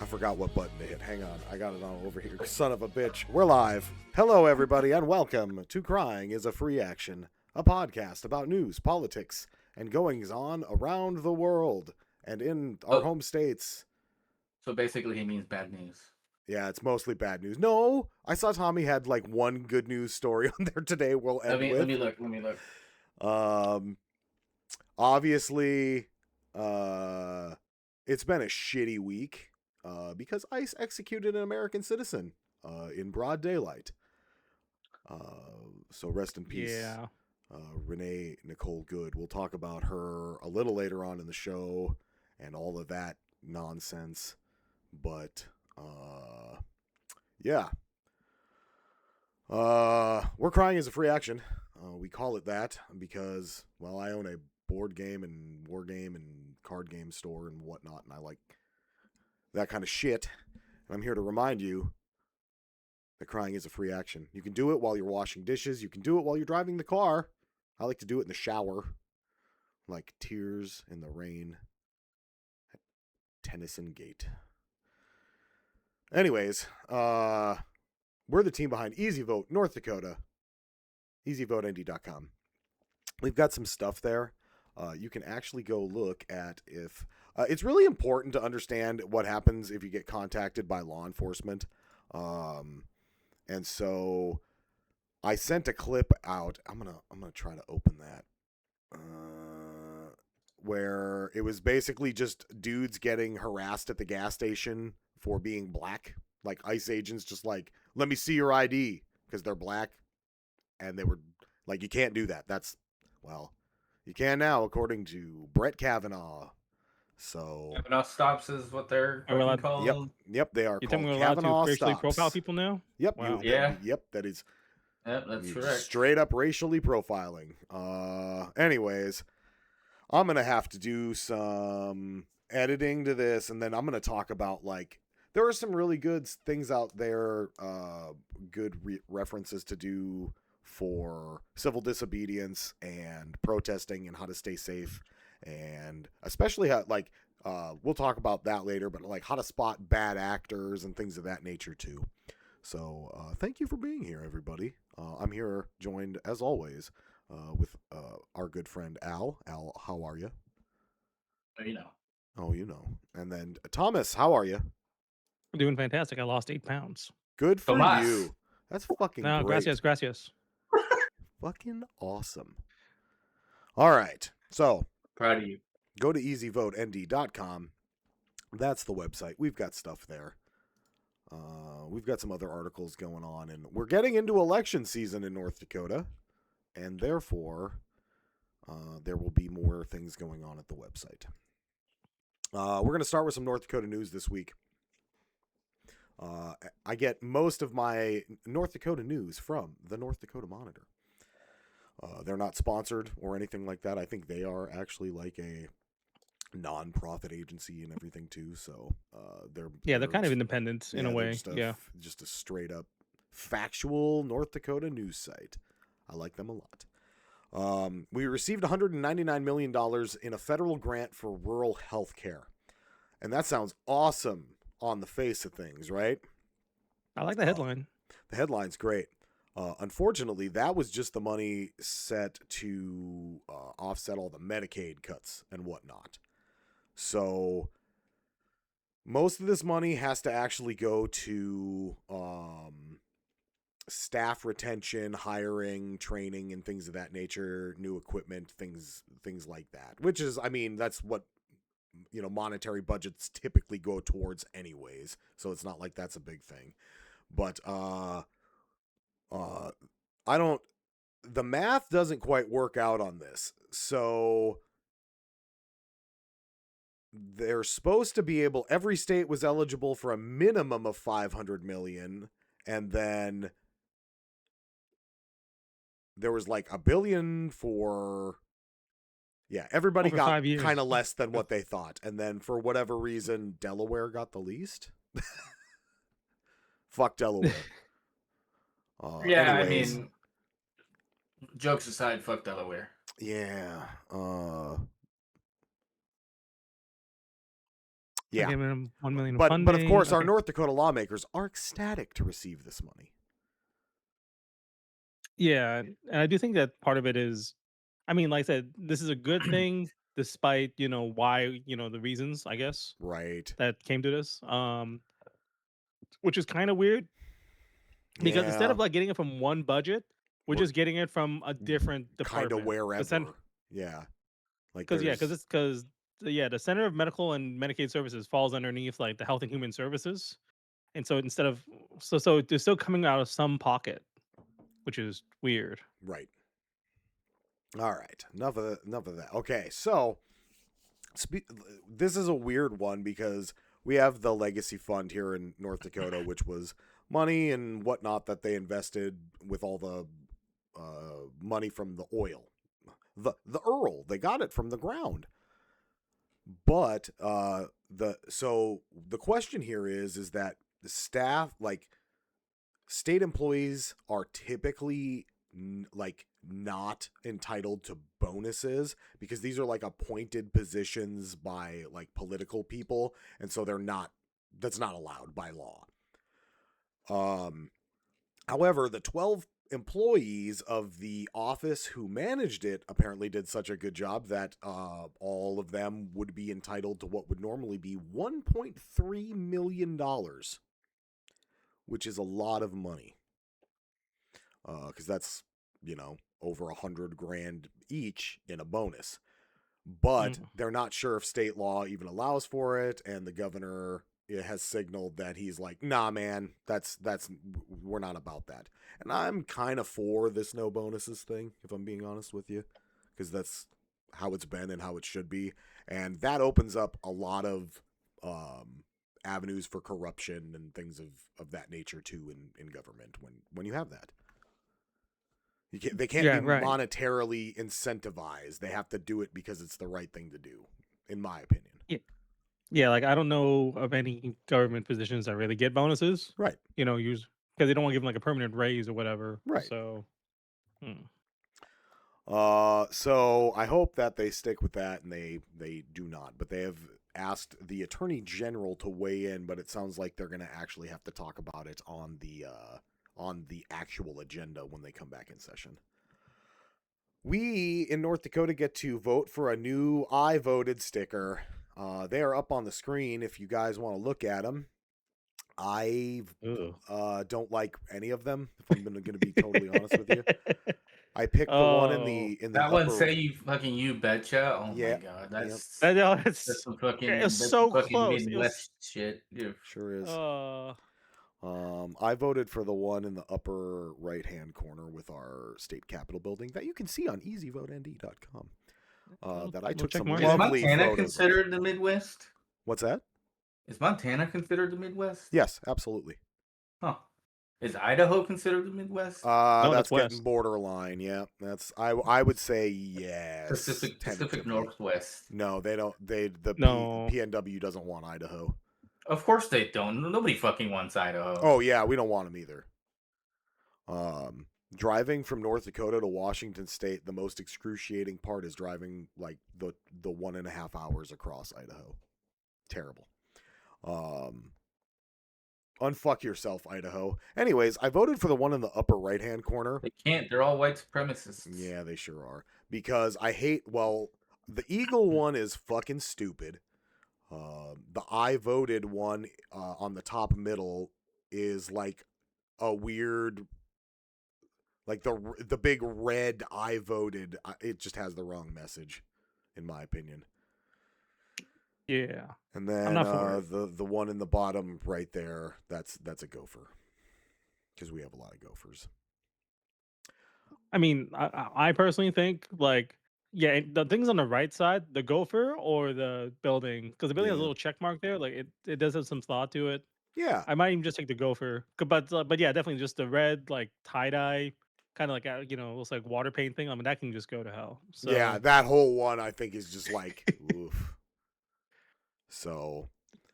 forgot what button to hit. Hang on. I got it all over here. Son of a bitch. We're live. Hello, everybody, and welcome to Crying is a Free Action, a podcast about news, politics, and goings-on around the world and in our home states. So basically he means bad news. Yeah, it's mostly bad news. No, I saw Tommy had like one good news story on there today. We'll end with. Let me look. Obviously, it's been a shitty week because ICE executed an American citizen in broad daylight. So rest in peace. Yeah. Renee Nicole Goode. We'll talk about her a little later on in the show and all of that nonsense. But yeah. We're Crying is a Free Action. We call it that because, well, I own a board game and war game and card game store and whatnot, and I like that kind of shit. And I'm here to remind you that crying is a free action. You can do it while you're washing dishes. You can do it while you're driving the car. I like to do it in the shower, like tears in the rain at Tennyson Gate. Anyways, we're the team behind Easy Vote North Dakota, easyvotend.bsky.social. We've got some stuff there. You can actually go look at if it's really important to understand what happens if you get contacted by law enforcement. And so I sent a clip out. I'm gonna try to open that. Where it was basically just dudes getting harassed at the gas station for being black. Like ICE agents just like, let me see your ID because they're black. And they were like, you can't do that. Well, you can now, according to Brett Kavanaugh. So Kavanaugh stops is what they're called. Yep, they are. You called think we're allowed Kavanaugh to racially stops. profile people now? Yep. Wow. Yep. That is. Yep, that's correct. Straight up racially profiling. Anyways, I'm gonna have to do some editing to this, and then I'm gonna talk about like there are some really good things out there, good references to do for civil disobedience and protesting and how to stay safe, and especially how like we'll talk about that later, but like how to spot bad actors and things of that nature too. So thank you for being here, everybody. I'm here joined as always with our good friend Al. Al, how are you? You know. Oh, you know. And then Thomas, how are you? I'm doing fantastic. I lost 8 pounds. Good for Tomas. you. That's fucking No, great. gracias. Fucking awesome. All right. So Proud of you. go to easyvotend.bsky.social. That's the website. We've got stuff there. We've got some other articles going on, and we're getting into election season in North Dakota, and therefore there will be more things going on at the website. We're going to start with some North Dakota news this week. I get most of my North Dakota news from the North Dakota Monitor. They're not sponsored or anything like that. I think they are actually like a non-profit agency and everything too. So they're kind of independent in a way. Just a straight up factual North Dakota news site. I like them a lot. We received $199 million in a federal grant for rural health care. And that sounds awesome on the face of things, right? I like the headline. The headline's great. Unfortunately, that was just the money set to offset all the Medicaid cuts and whatnot. So most of this money has to actually go to staff retention, hiring, training, and things of that nature, new equipment, things like that. Which is, I mean, that's what monetary budgets typically go towards anyways. So it's not like that's a big thing. But the math doesn't quite work out on this. So they're supposed to be able, every state was eligible for a minimum of $500 million, and then there was like $1 billion for, everybody Over got 5 years. kind of less than what they thought. And then for whatever reason, Delaware got the least. Fuck Delaware. Anyways. I mean, jokes aside, fuck Delaware. Yeah. They're Yeah. giving them $1 million in But funding. of course, our Okay. North Dakota lawmakers are ecstatic to receive this money. Yeah, and I do think that part of it is, I mean, like I said, this is a good thing, despite why the reasons, I guess, Right. that came to this. Which is kind of weird because instead Yeah. of like getting it from one budget, we're We're just getting it from a different kind of department. wherever. Yeah. Like Because there's the Center of Medical and Medicaid Services falls underneath like the Health and Human Services, and so instead of so they're still coming out of some pocket, which is weird. right. All right. Enough of that. Okay. So this is a weird one because we have the legacy fund here in North Dakota, which was money and whatnot that they invested with all the money from the oil, the Earl. They got it from the ground. But the question here is that the staff, like state employees, are typically like not entitled to bonuses because these are like appointed positions by like political people, and so that's not allowed by law. However, the 12 employees of the office who managed it apparently did such a good job that all of them would be entitled to what would normally be $1.3 million, which is a lot of money. Because that's, over $100,000 each in a bonus. But they're not sure if state law even allows for it, and the governor has signaled that he's like, nah, man, we're not about that. And I'm kind of for this no bonuses thing, if I'm being honest with you, because that's how it's been and how it should be. And that opens up a lot of avenues for corruption and things of that nature too in government when you have that. They can't be monetarily incentivized. They have to do it because it's the right thing to do, in my opinion. Yeah, like I don't know of any government positions that really get bonuses. Right. Because they don't want to give them like a permanent raise or whatever. Right. So. So I hope that they stick with that, and they do not. But they have asked the Attorney General to weigh in, but it sounds like they're going to actually have to talk about it on the actual agenda when they come back in session. We in North Dakota get to vote for a new I voted sticker. They are up on the screen if you guys want to look at them. I don't like any of them, if I'm going to be totally honest with you. I picked the one in the that one say you betcha. Oh my god, that's some fucking it's so close. Midwest shit. Dude. Sure is. I voted for the one in the upper right hand corner with our state capitol building that you can see on easyvotend.com. That I took some lovely photos. Is Montana considered the Midwest? What's that? Is Montana considered the Midwest? Yes, absolutely. Huh. Is Idaho considered the Midwest? No, that's getting borderline. Yeah, that's I would say yes. Pacific Northwest. No, they don't. PNW doesn't want Idaho. Of course they don't. Nobody fucking wants Idaho. Oh yeah, we don't want them either. Driving from North Dakota to Washington State, the most excruciating part is driving like the 1.5 hours across Idaho. Terrible. Unfuck yourself, Idaho. Anyways, I voted for the one in the upper right-hand corner. They can't. They're all white supremacists. Yeah, they sure are. Because the Eagle one is fucking stupid. The I voted one on the top middle is like a weird, like the big red I voted. It just has the wrong message, in my opinion. Yeah. And then the one in the bottom right there, that's a gopher. Because we have a lot of gophers. I mean, I personally think the things on the right side, the gopher or the building, because the building has a little check mark there. Like it does have some thought to it. Yeah. I might even just take the gopher, but yeah, definitely just the red like tie dye, kind of like looks like water paint thing. I mean, that can just go to hell. So, yeah, that whole one I think is just like oof. So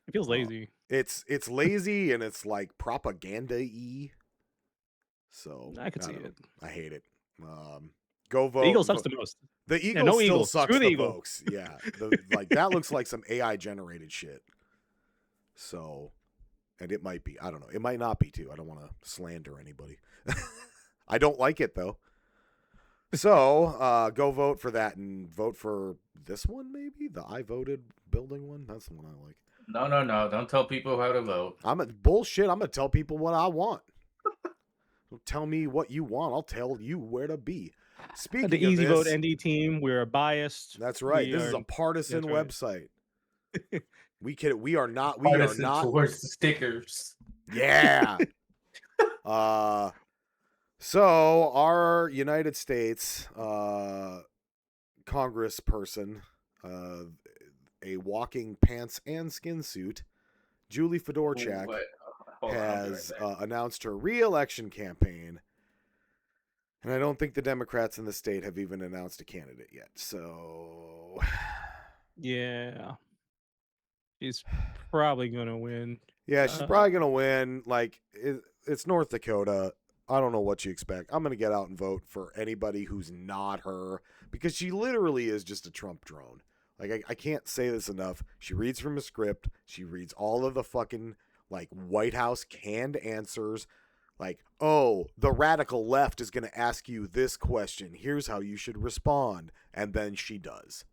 it feels lazy. It's lazy and it's like propaganda-y. So I could see it. I hate it. Go vote. The Eagle sucks the most. The Eagle still sucks the folks. Yeah, that looks like some AI generated shit. So, and it might be. I don't know. It might not be too. I don't want to slander anybody. I don't like it though. So, go vote for that and vote for this one, maybe the I voted building one. That's the one I like. No. Don't tell people how to vote. Bullshit. I'm gonna tell people what I want. Don't tell me what you want. I'll tell you where to be. Speaking the of Easy Vote this, ND team, we're biased. that's right. This is a partisan website. We are not towards the stickers. Yeah. So our United States congressperson, a walking pants and skin suit, Julie Fedorchak, has announced her re-election campaign. And I don't think the Democrats in the state have even announced a candidate yet. So, yeah, she's probably gonna win. Yeah, she's probably gonna win. Like, it's North Dakota. I don't know what you expect. I'm gonna get out and vote for anybody who's not her because she literally is just a Trump drone. Like, I can't say this enough. She reads from a script. She reads all of the fucking like White House canned answers. Like, oh, the radical left is going to ask you this question. Here's how you should respond. And then she does.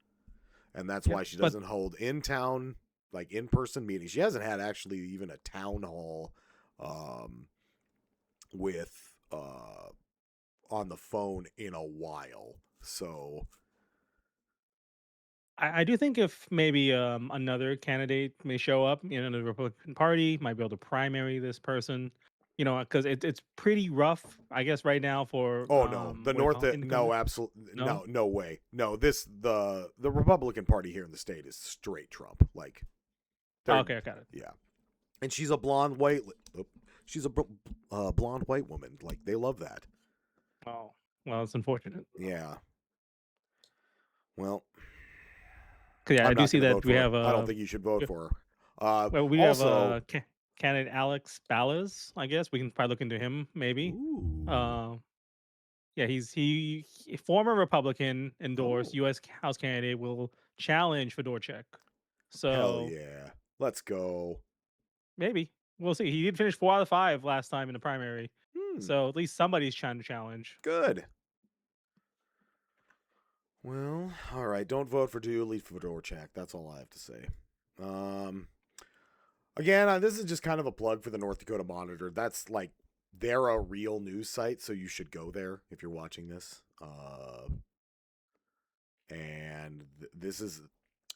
And that's why she doesn't hold in-town, like in-person meetings. She hasn't had actually even a town hall with on the phone in a while. So I do think if maybe another candidate may show up, the Republican Party might be able to primary this person. Because it's pretty rough, I guess, right now for. Oh no, the North. No, absolutely no way. No, the Republican Party here in the state is straight Trump. Like, okay, I got it. Yeah, and she's a blonde white. She's a blonde white woman. Like, they love that. Oh well, it's unfortunate. Yeah. Well. Yeah, I do see that we have. I don't think you should vote for her. Well, we also have candidate Alex Ballas. I guess we can probably look into him. Maybe. Yeah, he former Republican endorsed U.S. House candidate will challenge Fedorchak. So hell yeah, let's go. Maybe we'll see. He did finish 4 out of 5 last time in the primary, so at least somebody's trying to challenge. Good. Well, all right. Don't vote for Julie Fedorchak. That's all I have to say. Again, this is just kind of a plug for the North Dakota Monitor. That's like, they're a real news site, so you should go there if you're watching this. And this is,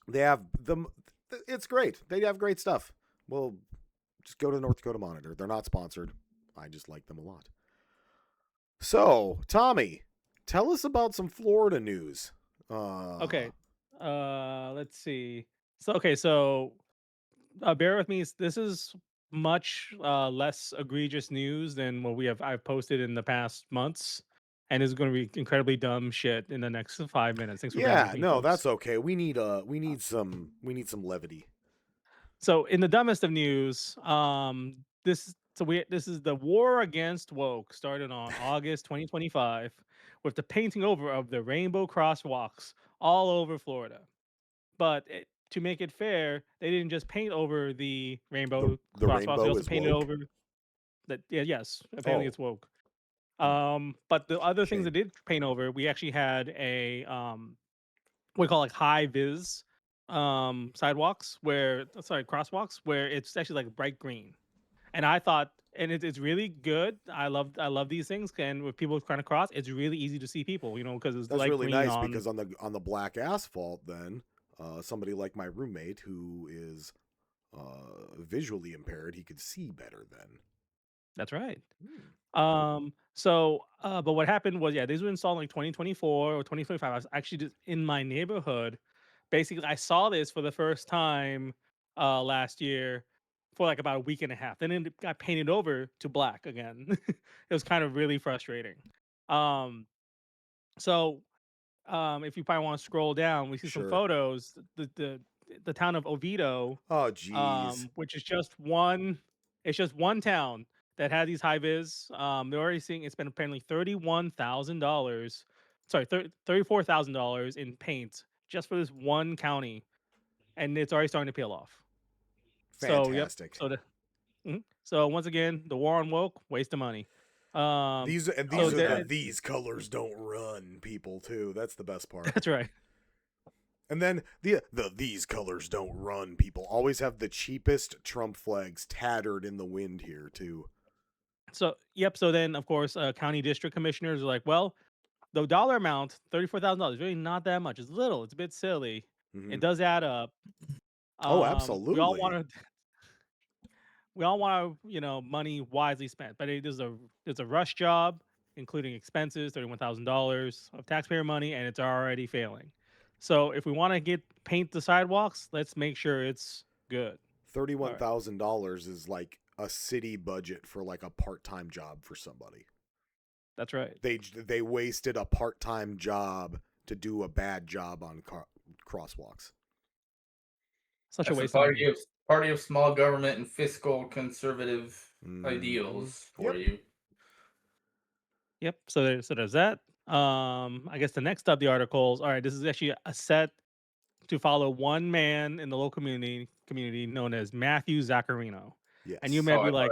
they have them. It's great. They have great stuff. Well, just go to the North Dakota Monitor. They're not sponsored. I just like them a lot. So, Tommy, tell us about some Florida news. Okay. Let's see. So bear with me. This is much less egregious news than what I've posted in the past months, and is going to be incredibly dumb shit in the next 5 minutes. Thanks for me, folks. That's okay. We need some levity. So, in the dumbest of news, this is the war against woke started on August 2025 with the painting over of the rainbow crosswalks all over Florida. But to make it fair, they didn't just paint over the rainbow crosswalks. They also painted over that. Yeah, yes, apparently it's woke. But the other things that did paint over, we actually had a what we call like high vis crosswalks where it's actually like bright green. And I thought, and it's really good. I love these things, and with people trying to cross, it's really easy to see people, because it's that's really nice because on the black asphalt, then somebody like my roommate who is visually impaired, he could see better then. That's right. But what happened was, these were installed in like 2024 or 2025. I was actually just in my neighborhood. Basically, I saw this for the first time last year for like about a week and a half. Then it got painted over to black again. It was kind of really frustrating. If you probably want to scroll down, we see some photos. The town of Oviedo. Oh, geez. Which is just one. It's just one town that had these high vis. They're already seeing it's been apparently $34,000 in paint just for this one county, and it's already starting to peel off. Fantastic. So once again, the war on woke, waste of money. These are the these colors don't run people too. That's the best part. That's right. And then the these colors don't run people always have the cheapest Trump flags tattered in the wind here too. So So then, of course, county district commissioners are like, well, the dollar amount, $34,000, really not that much. It's little. It's a bit silly. Mm-hmm. It does add up. Absolutely. We all want to, money wisely spent. But there's a rush job, including expenses, $31,000 of taxpayer money, and it's already failing. So if we want to paint the sidewalks, let's make sure it's good. $31,000 is like a city budget for like a part-time job for somebody. That's right. They wasted a part-time job to do a bad job on crosswalks. Such a waste. Party of small government and fiscal conservative ideals for you. Yep. So there's that. I guess the next up the articles. All right, this is actually a set to follow one man in the local community known as Matthew Zaccarino. Yes. And you may be like,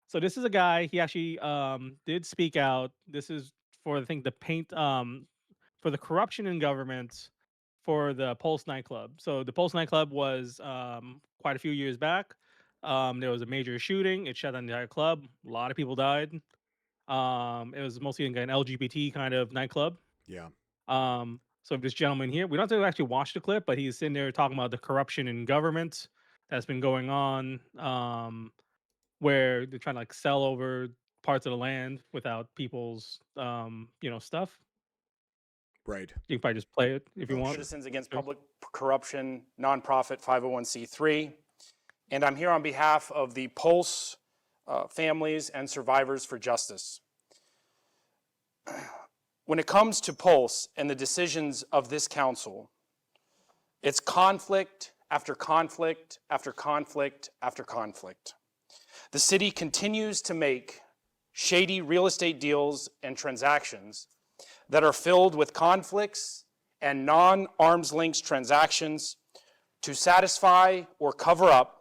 so this is a guy. He actually did speak out. This is for the paint for the corruption in government for the Pulse nightclub. So the Pulse nightclub was quite a few years back. There was a major shooting. It shut down the entire club. A lot of people died. It was mostly an LGBT kind of nightclub. Yeah. So this gentleman here, we don't have to actually watch the clip, but he's sitting there talking about the corruption in government that's been going on, where they're trying to like sell over parts of the land without people's, stuff. Right. You can probably just play it if you want. Citizens Against Public Corruption, nonprofit 501c3. And I'm here on behalf of the Pulse families and survivors for justice. When it comes to Pulse and the decisions of this council, it's conflict after conflict after conflict after conflict. The city continues to make shady real estate deals and transactions that are filled with conflicts and non-arm's length transactions to satisfy or cover up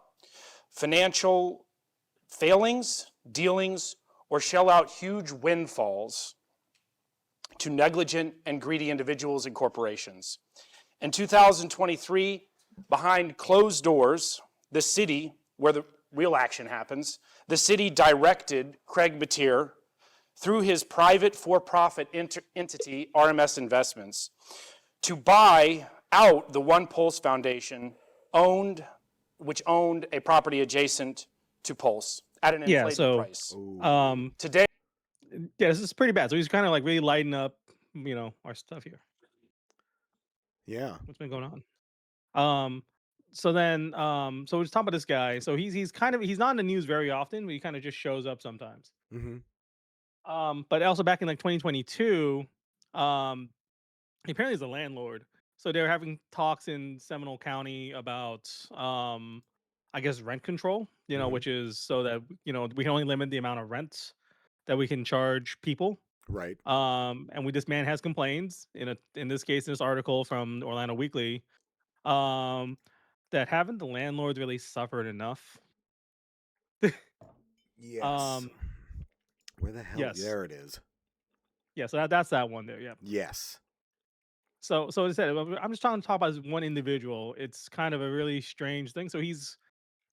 financial failings, dealings, or shell out huge windfalls to negligent and greedy individuals and corporations. In 2023, behind closed doors, the city, where the real action happens, the city directed Craig Batir through his private for-profit entity, RMS Investments, to buy out the One Pulse Foundation, which owned a property adjacent to Pulse at an inflated price. Today, this is pretty bad. So he's kind of like really lighting up, our stuff here. Yeah. What's been going on? So then, so we're just talking about this guy. So he's not in the news very often, but he kind of just shows up sometimes. Mm-hmm. But also back in like 2022, he apparently is a landlord. So they were having talks in Seminole County about, I guess, rent control, which is so that, we can only limit the amount of rent that we can charge people. Right. And this man has complaints in this case, in this article from Orlando Weekly, that haven't the landlords really suffered enough? Yes. Where the hell? Yes. There it is. Yeah, so that's that one there. Yeah. Yes. So as I said, I'm just trying to talk about this one individual. It's kind of a really strange thing. So he's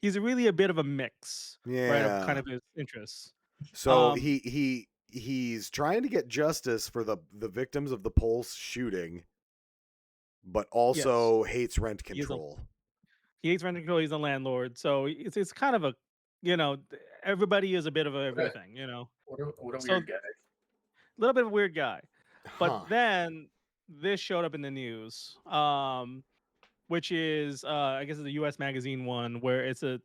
really a bit of a mix, right, of kind of his interests. So he's trying to get justice for the victims of the Pulse shooting, but also hates rent control. He hates rent control. He's a landlord, so it's kind of a, everybody is a bit of everything, What a weird guy. A little bit of a weird guy, but then this showed up in the news, which is I guess it's a U.S. Magazine one where it's the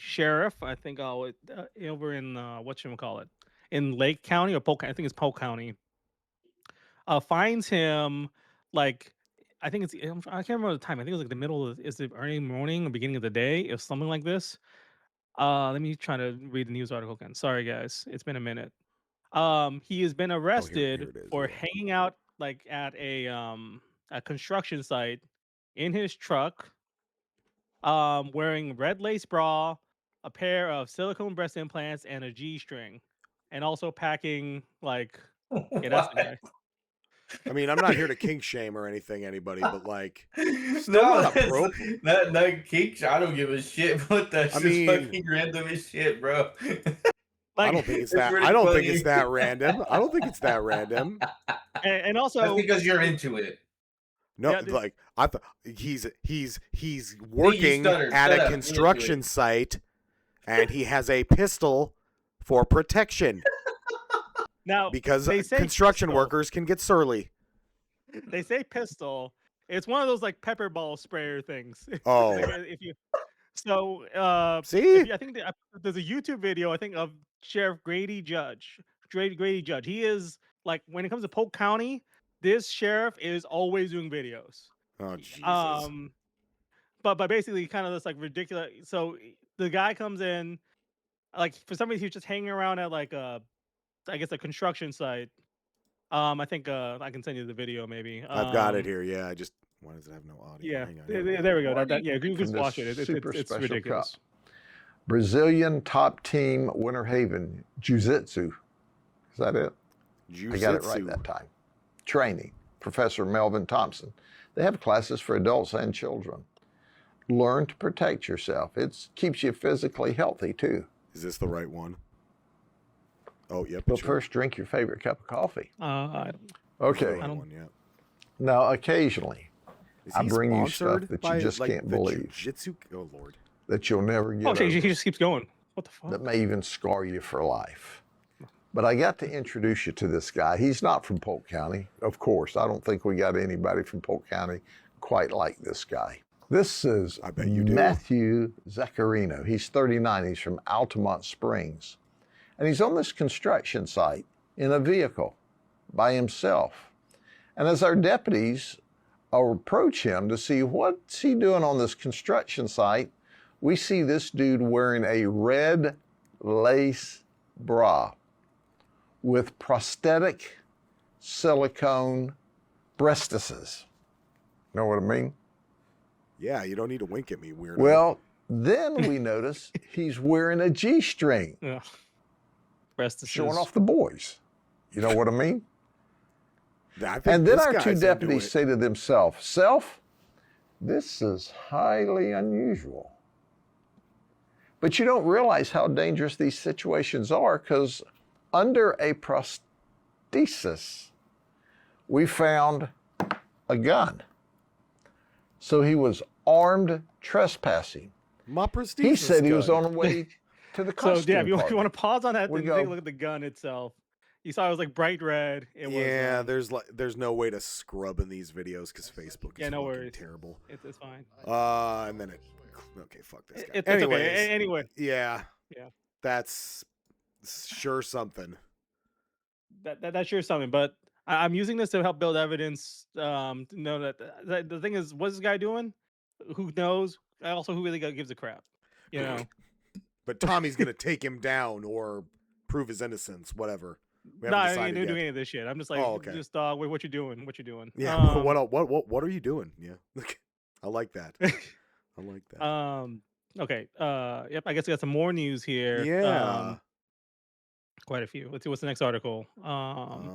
sheriff, I think, over in whatchamacallit, in Lake County or Polk, I think it's Polk County, finds him like, I think I can't remember the time. I think it was like the middle of is the early morning or beginning of the day, or something like this. Let me try to read the news article again. Sorry guys, it's been a minute. He has been arrested for hanging out like at a construction site in his truck wearing red lace bra, a pair of silicone breast implants, and a G-string, and also packing like yeah, that's the What? guy. I mean, I'm not here to kink shame or anything, anybody, but like, still No, not that's appropriate. that kink. I don't give a shit. What that's I just mean, fucking random as shit, bro. I Like, don't think it's It's that. really I don't think funny. it's that random. I don't think it's that random. and That's also because you're into it. No, yeah, like I thought he's See, you working stuttered. at Shut a up. You're into construction it. site, and he has a pistol for protection now because they say construction pistol. workers can get surly. They say pistol. It's one of those like pepper ball sprayer things. Oh, Like, if you so see, I think there's a YouTube video I think of Sheriff Grady Judge. Grady Judge. He is like when it comes to Polk County, this sheriff is always doing videos. oh Jesus, But basically kind of this like ridiculous. So the guy comes in, like for some reason he's just hanging around at like I guess a construction site. I think I can send you the video maybe. I've got it here. Yeah, I just why does it have no audio? Yeah, Hang on. there we go. That yeah, you can From just this watch it. super It's special ridiculous. cup. Brazilian top team Winter Haven Jiu-Jitsu. Is that it? I got it right that time. Training. Professor Melvin Thompson. They have classes for adults and children. Learn to protect yourself. It keeps you physically healthy too. Is this the right one? Oh, yep. But first, drink your favorite cup of coffee. I Okay. Right one, yeah. Now, occasionally, Is I he bring you sponsored stuff that by, you just like, can't the believe, Jiu-jitsu? Oh Lord. that you'll never get oh, over, he just keeps going. What the fuck? that may even scar you for life. But I got to introduce you to this guy. He's not from Polk County, of course. I don't think we got anybody from Polk County quite like this guy. This is I bet you do. Matthew Zaccarino. He's 39. He's from Altamont Springs. And he's on this construction site in a vehicle by himself. And as our deputies approach him to see what's he doing on this construction site, we see this dude wearing a red lace bra with prosthetic silicone breastises. Know what I mean? Yeah, you don't need to wink at me, weirdo. Well, then we notice he's wearing a G-string, Yeah. Rest showing off the boys. You know what I mean? I think And then this our two guy's into deputies it. say to themselves, Self, this is highly unusual. But you don't realize how dangerous these situations are, because under a prosthesis, we found a gun. So he was armed trespassing. My prosthesis He said he was gun. on the way to the So costume yeah, if you party. want to pause on that We and go- take a look at the gun itself. You saw it was like bright red. It Yeah, was, there's no way to scrub in these videos because Facebook is Yeah, no fucking worries. terrible. it's fine. And then okay, fuck this guy. It's Anyways, okay. Anyway, yeah, Yeah. that's sure something. that's sure something. But I'm using this to help build evidence. To know that the thing is, what's this guy doing? Who knows? Also, who really gives a crap? You know. But Tommy's gonna take him down or prove his innocence, whatever. We No, haven't I ain't decided doing yet. any of this shit. I'm just like, Oh, okay. just what you doing? What you doing? Yeah. What are you doing? Yeah. I like that. I like that. Okay. Yep. I guess we got some more news here. Yeah. Quite a few. Let's see what's the next article.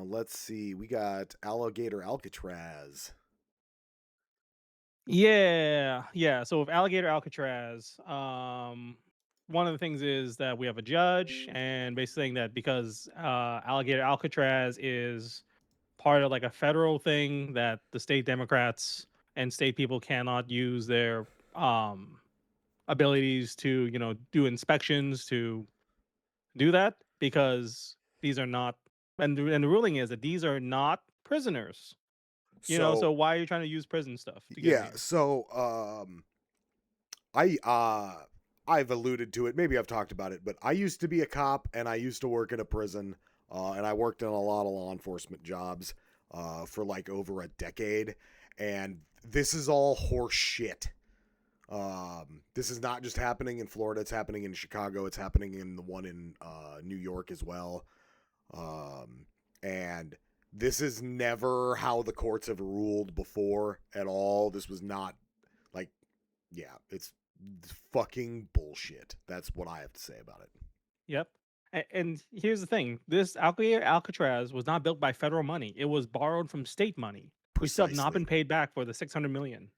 Let's see. We got Alligator Alcatraz. Yeah. So with Alligator Alcatraz, one of the things is that we have a judge, and basically saying that because Alligator Alcatraz is part of like a federal thing, that the state Democrats and state people cannot use their abilities to do inspections to do that, because these are not, and the ruling is that these are not prisoners. So why are you trying to use prison stuff to get Yeah. here? So I've alluded to it. Maybe I've talked about it, but I used to be a cop and I used to work in a prison. And I worked in a lot of law enforcement jobs for like over a decade. And this is all horse shit. This is not just happening in Florida. It's happening in Chicago. It's happening in the one in New York as well. And this is never how the courts have ruled before at all. This was not like, yeah, it's fucking bullshit. That's what I have to say about it. Yep. And here's the thing: this Alcatraz was not built by federal money; it was borrowed from state money. We still have not been paid back for the $600 million.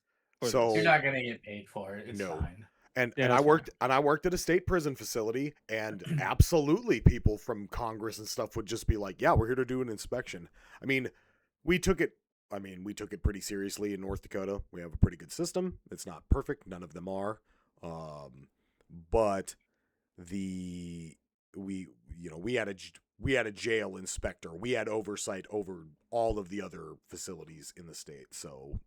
So You're not gonna get paid for it. It's No. fine. And Yeah, and I that's worked at a state prison facility, and absolutely people from Congress and stuff would just be like, "Yeah, we're here to do an inspection." I mean, we took it pretty seriously in North Dakota. We have a pretty good system. It's not perfect, none of them are. But we had a jail inspector. We had oversight over all of the other facilities in the state. So,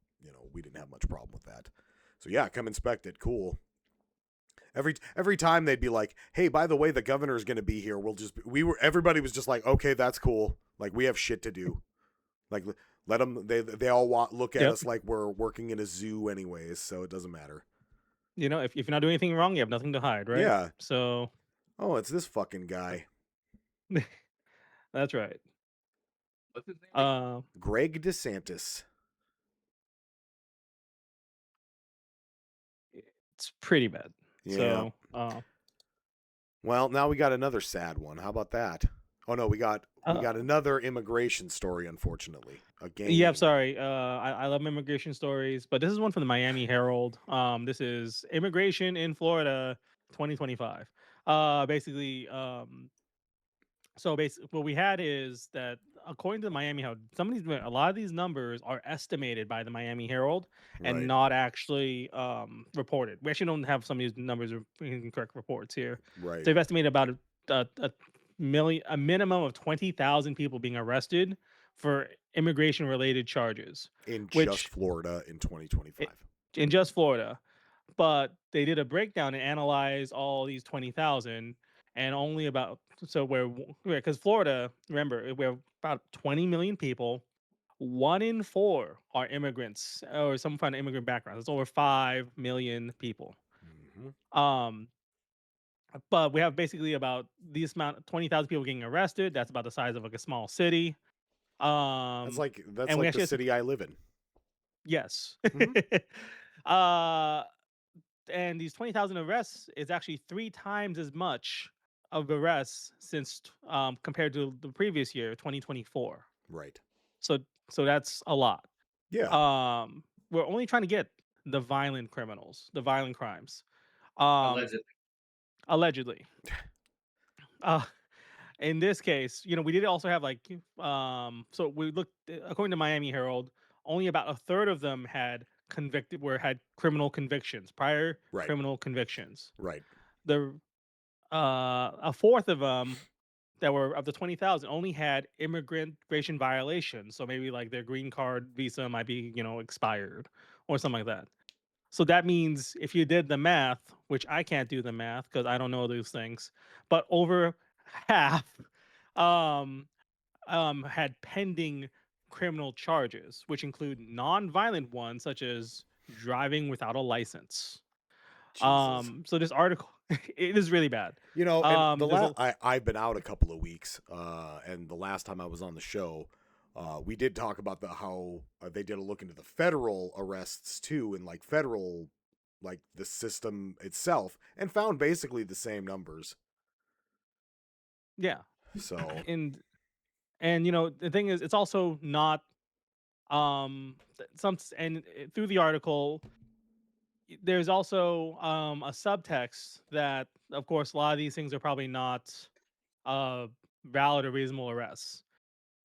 we didn't have much problem with that. So yeah, come inspect it. Cool. Every time they'd be like, "Hey, by the way, the governor's going to be here." Everybody was just like, "Okay, that's cool. Like, we have shit to do." Like, let them, they all look at us like we're working in a zoo anyways, so it doesn't matter. If you're not doing anything wrong, you have nothing to hide, right? Yeah. So. Oh, it's this fucking guy. That's right. What's his name? Greg DeSantis. It's pretty bad. Yeah. So, well, now we got another sad one. How about that? Oh no, we got another immigration story, unfortunately. Again. Yeah, I'm sorry. I love immigration stories, but this is one from the Miami Herald. This is immigration in Florida, 2025. Basically, what we had is that according to the Miami Herald, a lot of these numbers are estimated by the Miami Herald and Right. not actually reported. We actually don't have some of these numbers in correct reports here. Right. So they've estimated about a minimum of 20,000 people being arrested for immigration-related charges in just Florida in 2025. In just Florida, but they did a breakdown and analyzed all these 20,000, and only about because Florida, remember, we're about 20 million people. 1 in 4 are immigrants or some kind of immigrant background. It's over 5 million people. Mm-hmm. But we have basically about this amount, 20,000 people getting arrested. That's about the size of like a small city. That's like the city I live in. Yes. Mm-hmm. And these 20,000 arrests is actually 3 times as much of arrests since compared to the previous year, 2024. Right. So that's a lot. Yeah. We're only trying to get the violent criminals, the violent crimes. Allegedly. In this case, we did also have so we looked, according to Miami Herald, only about a third of them had criminal convictions, prior criminal convictions. Right. A fourth of them that were of the 20,000 only had immigration violations. So maybe like their green card visa might be, expired or something like that. So that means if you did the math, which I can't do the math because I don't know those things, but over half had pending criminal charges, which include non-violent ones such as driving without a license. Jesus. So this article, it is really bad. And I've been out a couple of weeks, and the last time I was on the show, we did talk about how they did a look into the federal arrests too, and federal, the system itself, and found basically the same numbers. Yeah. So and the thing is, it's also not through the article, there's also a subtext that, of course, a lot of these things are probably not valid or reasonable arrests.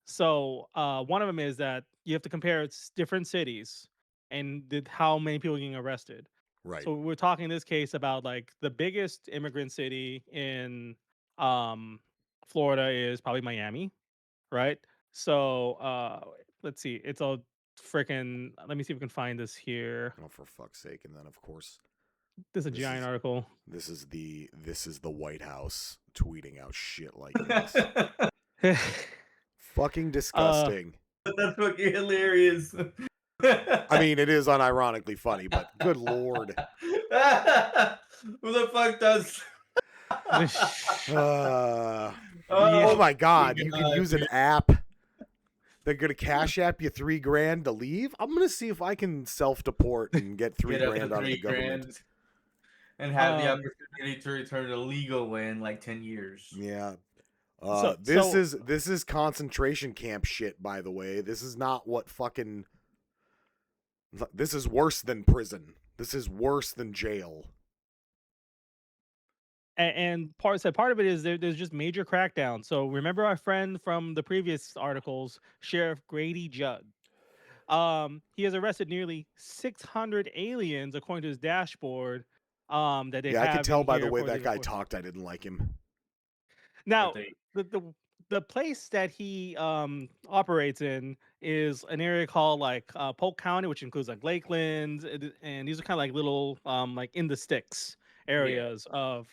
So one of them is that you have to compare different cities and how many people are getting arrested. Right. So we're talking in this case about the biggest immigrant city in Florida is probably Miami, right? So let's see, it's a freaking. Let me see if we can find this here. Oh, for fuck's sake! And then of course, this is a giant article. This is the White House tweeting out shit like this. Fucking disgusting. That's fucking hilarious. I mean, it is unironically funny, but good lord. Who the fuck does? Oh my god, you can use an app. They're gonna cash app you $3,000 to leave. I'm gonna see if I can self-deport and get $3,000 out of the government. and have the opportunity to return to legal land in like 10 years. Yeah. So- This is concentration camp shit, by the way. This is not what fucking. This is worse than prison. This is worse than jail. And part of it is there's just major crackdown. So remember our friend from the previous articles, Sheriff Grady Judd. He has arrested nearly 600 aliens according to his dashboard. That they have I could tell in by the here way for that guy the- talked. I didn't like him. Now, the place that he operates in is an area called like Polk County, which includes like Lakeland, and these are kind of like little like in the sticks areas of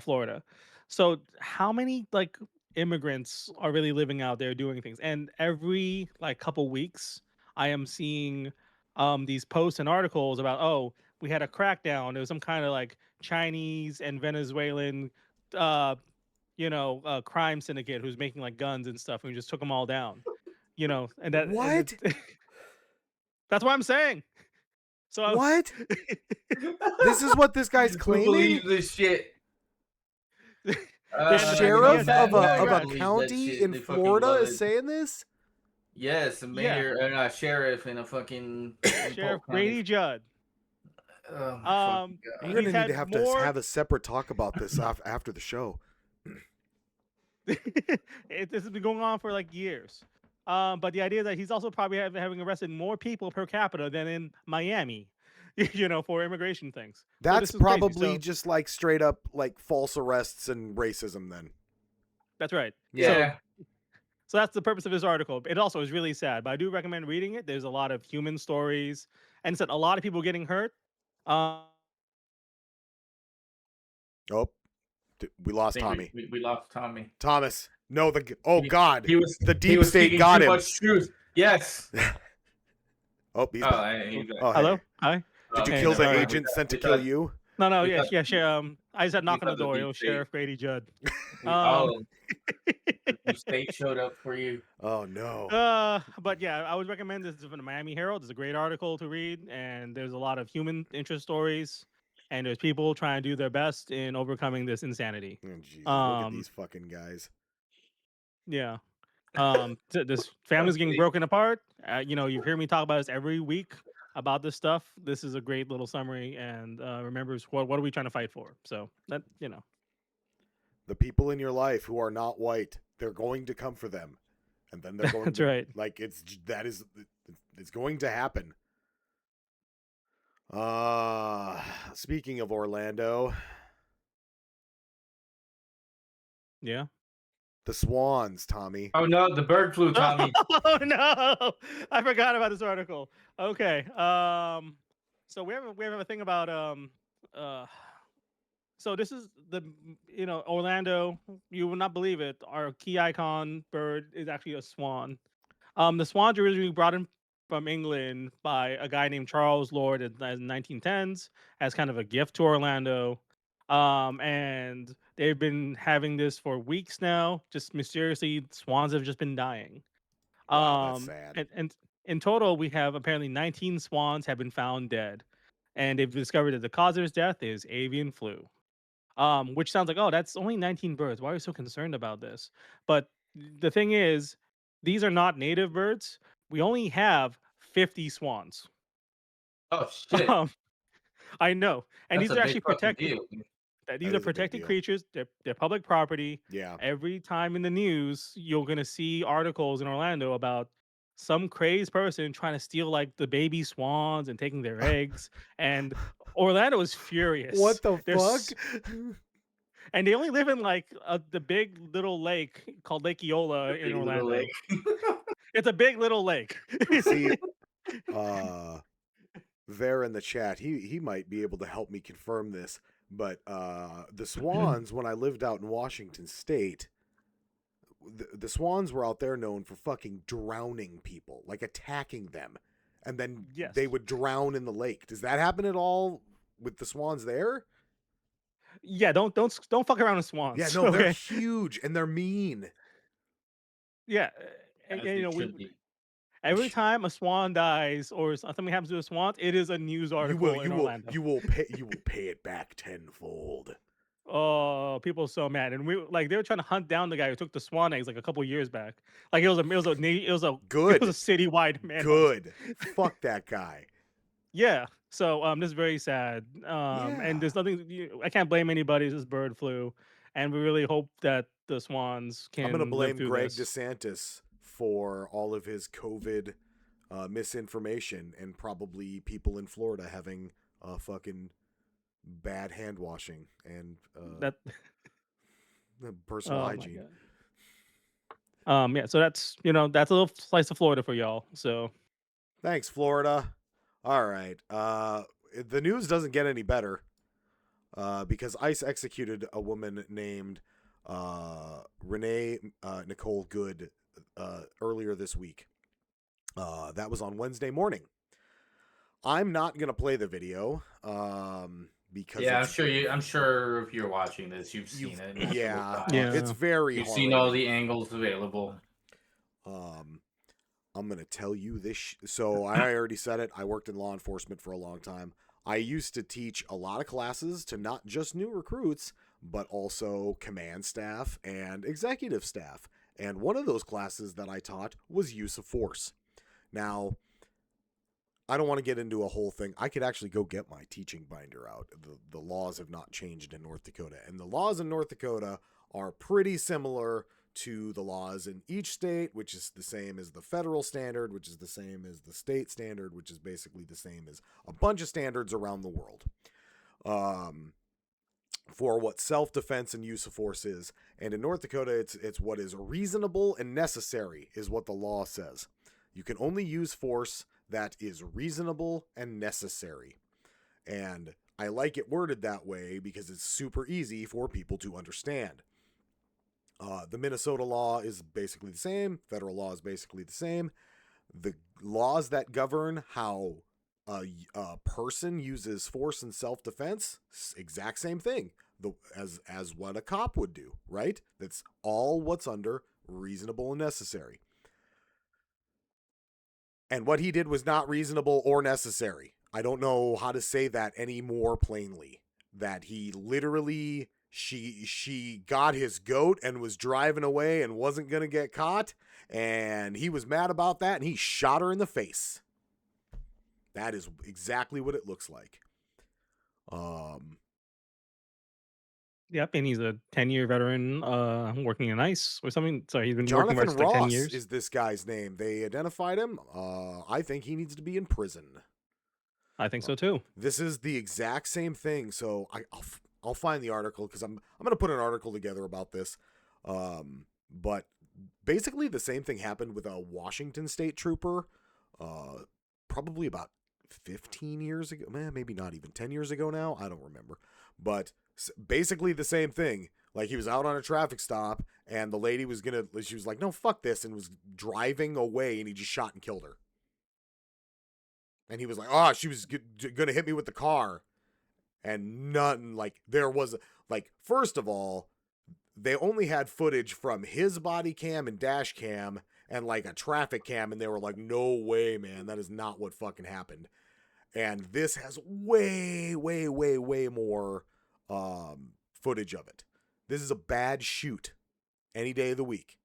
Florida. So how many like immigrants are really living out there doing things? And every like couple weeks, I am seeing these posts and articles about, oh, we had a crackdown. There was some kind of like Chinese and Venezuelan crime syndicate who's making like guns and stuff, and we just took them all down. And that What? that's what I'm saying. So What? This is what this guy's Who claiming? believes this shit? The sheriff of a Believe that county shit. in They fucking Florida love is it. saying this? Yes, a mayor and a sheriff in a fucking Sheriff Grady Judd. Oh my fucking We're God. gonna He's need had to have more- to have a separate talk about this after the show. This has been going on for like years. But the idea is that he's also probably having arrested more people per capita than in Miami, for immigration things. So That's this is crazy. probably So- just like straight up like false arrests and racism then. That's right. Yeah. So that's the purpose of this article. It also is really sad, but I do recommend reading it. There's a lot of human stories, and it's a lot of people getting hurt. Oh, we lost Tommy. We lost Tommy. Thomas. No, God. He was the he deep was state speaking got too him. much truth. Yes. Oh, he's Oh, back. he's back. Oh, Hello? hey. Hi. Did you Hey, kill the sorry. agent sent to kill you? No, We yeah, thought- I just had knock on the thought the door. It deep was state- Sheriff Grady Judd. Oh, the state showed up for you. Oh no. But yeah, I would recommend this from the Miami Herald. It's a great article to read, and there's a lot of human interest stories, and there's people trying to do their best in overcoming this insanity. Oh, Jesus, look at Um, these fucking guys. Yeah. This family's getting broken apart. You've heard me talk about this every week about this stuff. This is a great little summary, and remembers what are we trying to fight for. So that The people in your life who are not white, they're going to come for them, and then they're going. That's to, right. Like it's going to happen. Speaking of Orlando, Yeah. the Swans, Tommy. Oh no, the bird flu, Tommy. Oh no! I forgot about this article. Okay. So we have a thing about So this is the Orlando. You will not believe it. Our key icon bird is actually a swan. The swans were originally brought in from England by a guy named Charles Lord in the 1910s as kind of a gift to Orlando. And they've been having this for weeks now. Just mysteriously, swans have just been dying. Wow, that's sad. And in total, we have apparently 19 swans have been found dead, and they've discovered that the cause of his death is avian flu. Which sounds like, oh, that's only 19 birds. Why are you so concerned about this? But the thing is, these are not native birds. We only have 50 swans. Oh shit. I know, and That's these a are big actually fucking protected. deal. These That are is a big protected deal. creatures. They're public property. Yeah. Every time in the news, you're gonna see articles in Orlando about some crazed person trying to steal like the baby swans and taking their eggs. And Orlando is furious. What the They're fuck? s- And they only live in like the big little lake called Lake Eola in Big little Orlando. lake. It's a big little lake. See, there in the chat, he might be able to help me confirm this. But the Swans, when I lived out in Washington State, the Swans were out there known for fucking drowning people, like attacking them, and then Yes. they would drown in the lake. Does that happen at all with the Swans there? Yeah, don't fuck around with swans. Yeah, no, they're okay? huge and they're mean. Yeah, As and, they you know, should be. Every time a swan dies or something happens to a swan, it is a news article in Orlando. You will pay it back tenfold. Oh, people are so mad, and they were trying to hunt down the guy who took the swan eggs like a couple years back. Like it was a Good. it was a citywide man. Good. Fuck that guy. Yeah. So this is very sad. And there's nothing. I can't blame anybody. It's just bird flu, and we really hope that the swans can. I'm gonna blame live through Greg this. DeSantis for all of his COVID misinformation, and probably people in Florida having fucking bad hand washing and personal hygiene. Yeah, so that's that's a little slice of Florida for y'all. So Thanks, Florida. All right. The news doesn't get any better because ICE executed a woman named Renee Nicole Goode earlier this week. That was on Wednesday morning. I'm not gonna play the video because I'm sure if you're watching this, you've seen it. Yeah, Yeah. it's very. You've hard. seen all the angles available. I'm gonna tell you this. So I already said it. I worked in law enforcement for a long time. I used to teach a lot of classes to not just new recruits, but also command staff and executive staff. And one of those classes that I taught was use of force. Now, I don't want to get into a whole thing. I could actually go get my teaching binder out. The laws have not changed in North Dakota. And the laws in North Dakota are pretty similar to the laws in each state, which is the same as the federal standard, which is the same as the state standard, which is basically the same as a bunch of standards around the world. For what self-defense and use of force is. And in North Dakota, it's what is reasonable and necessary is what the law says. You can only use force that is reasonable and necessary. And I like it worded that way because it's super easy for people to understand. The Minnesota law is basically the same. Federal law is basically the same. The laws that govern how a person uses force in self-defense, exact same thing as what a cop would do, right? That's all what's under reasonable and necessary. And what he did was not reasonable or necessary. I don't know how to say that any more plainly. That he literally, she got his goat and was driving away and wasn't going to get caught. And he was mad about that and he shot her in the face. That is exactly what it looks like. Yep, and he's a 10-year veteran working in ICE or something. So he's been Jonathan working for like 10 Ross years. is this guy's name. They identified him. I think he needs to be in prison. I think so too. This is the exact same thing. So I'll find the article because I'm going to put an article together about this. But basically the same thing happened with a Washington state trooper probably about 15 years ago. Maybe not even 10 years ago now. I don't remember. But basically the same thing. Like he was out on a traffic stop and the lady she was like, no, fuck this. And was driving away and he just shot and killed her. And he was like, she was going to hit me with the car. And nothing, like, there was, like, first of all, they only had footage from his body cam and dash cam and, like, a traffic cam. And they were like, no way, man. That is not what fucking happened. And this has way, way, way, way more footage of it. This is a bad shoot any day of the week.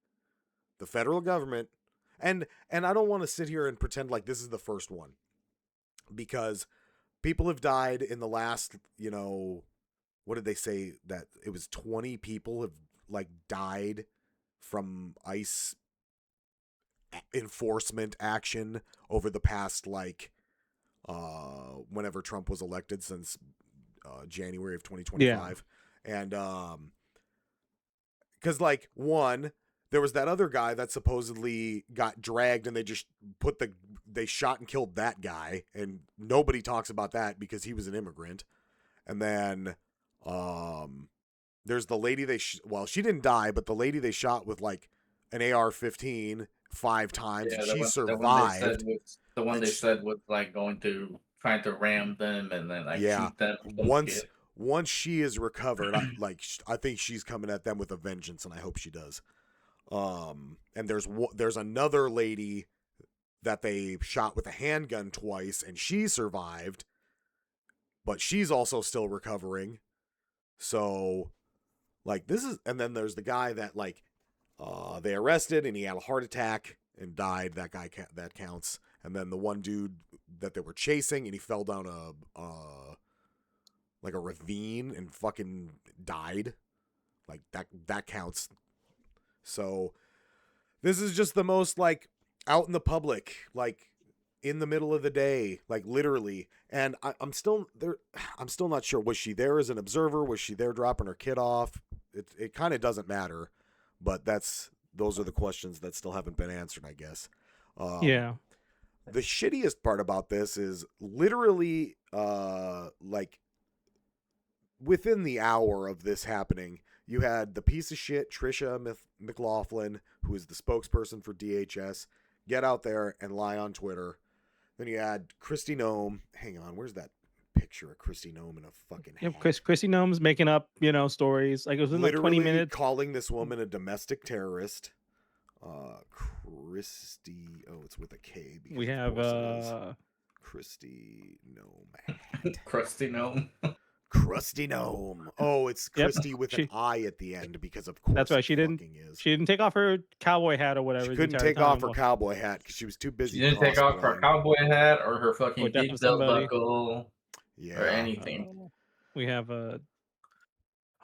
The federal government, and I don't want to sit here and pretend like this is the first one. Because people have died in the last, what did they say? That it was 20 people have like died from ICE enforcement action over the past whenever Trump was elected since January of 2025. Yeah. And because there was that other guy that supposedly got dragged and they shot and killed that guy. And nobody talks about that because he was an immigrant. And then there's the lady she didn't die, but the lady they shot with like an AR-15 5 times. Yeah, she survived. The one they said was like trying to ram them and then shoot them. Once she is recovered, I think she's coming at them with a vengeance, and I hope she does. And there's another lady that they shot with a handgun twice and she survived, but she's also still recovering. So like this is, and then there's the guy that like they arrested and he had a heart attack and died. That guy that counts. And then the one dude that they were chasing and he fell down like a ravine and fucking died. Like that counts. So this is just the most like out in the public, like in the middle of the day, like literally. And I'm still there. I'm still not sure. Was she there as an observer? Was she there dropping her kid off? It kind of doesn't matter, but those are the questions that still haven't been answered, I guess. Yeah. The shittiest part about this is literally like within the hour of this happening, you had the piece of shit Trisha McLaughlin, who is the spokesperson for DHS, get out there and lie on Twitter. Then you had Kristi Noem. Hang on, where's that picture of Kristi Noem in a fucking hat? Yep, Kristi Noem's making up, stories. Like it was in like 20 minutes. Calling this woman a domestic terrorist. Kristi. Oh, it's with a K. We have Kristi Noem. Krusty Gnome. Krusty Gnome. Oh, it's Kristi Yep. with an I at the end because of course That's right. She didn't take off her cowboy hat or whatever. She couldn't take off her cowboy hat because she was too busy. She didn't take off her cowboy hat or her fucking big belt buckle. Yeah. Or anything. We have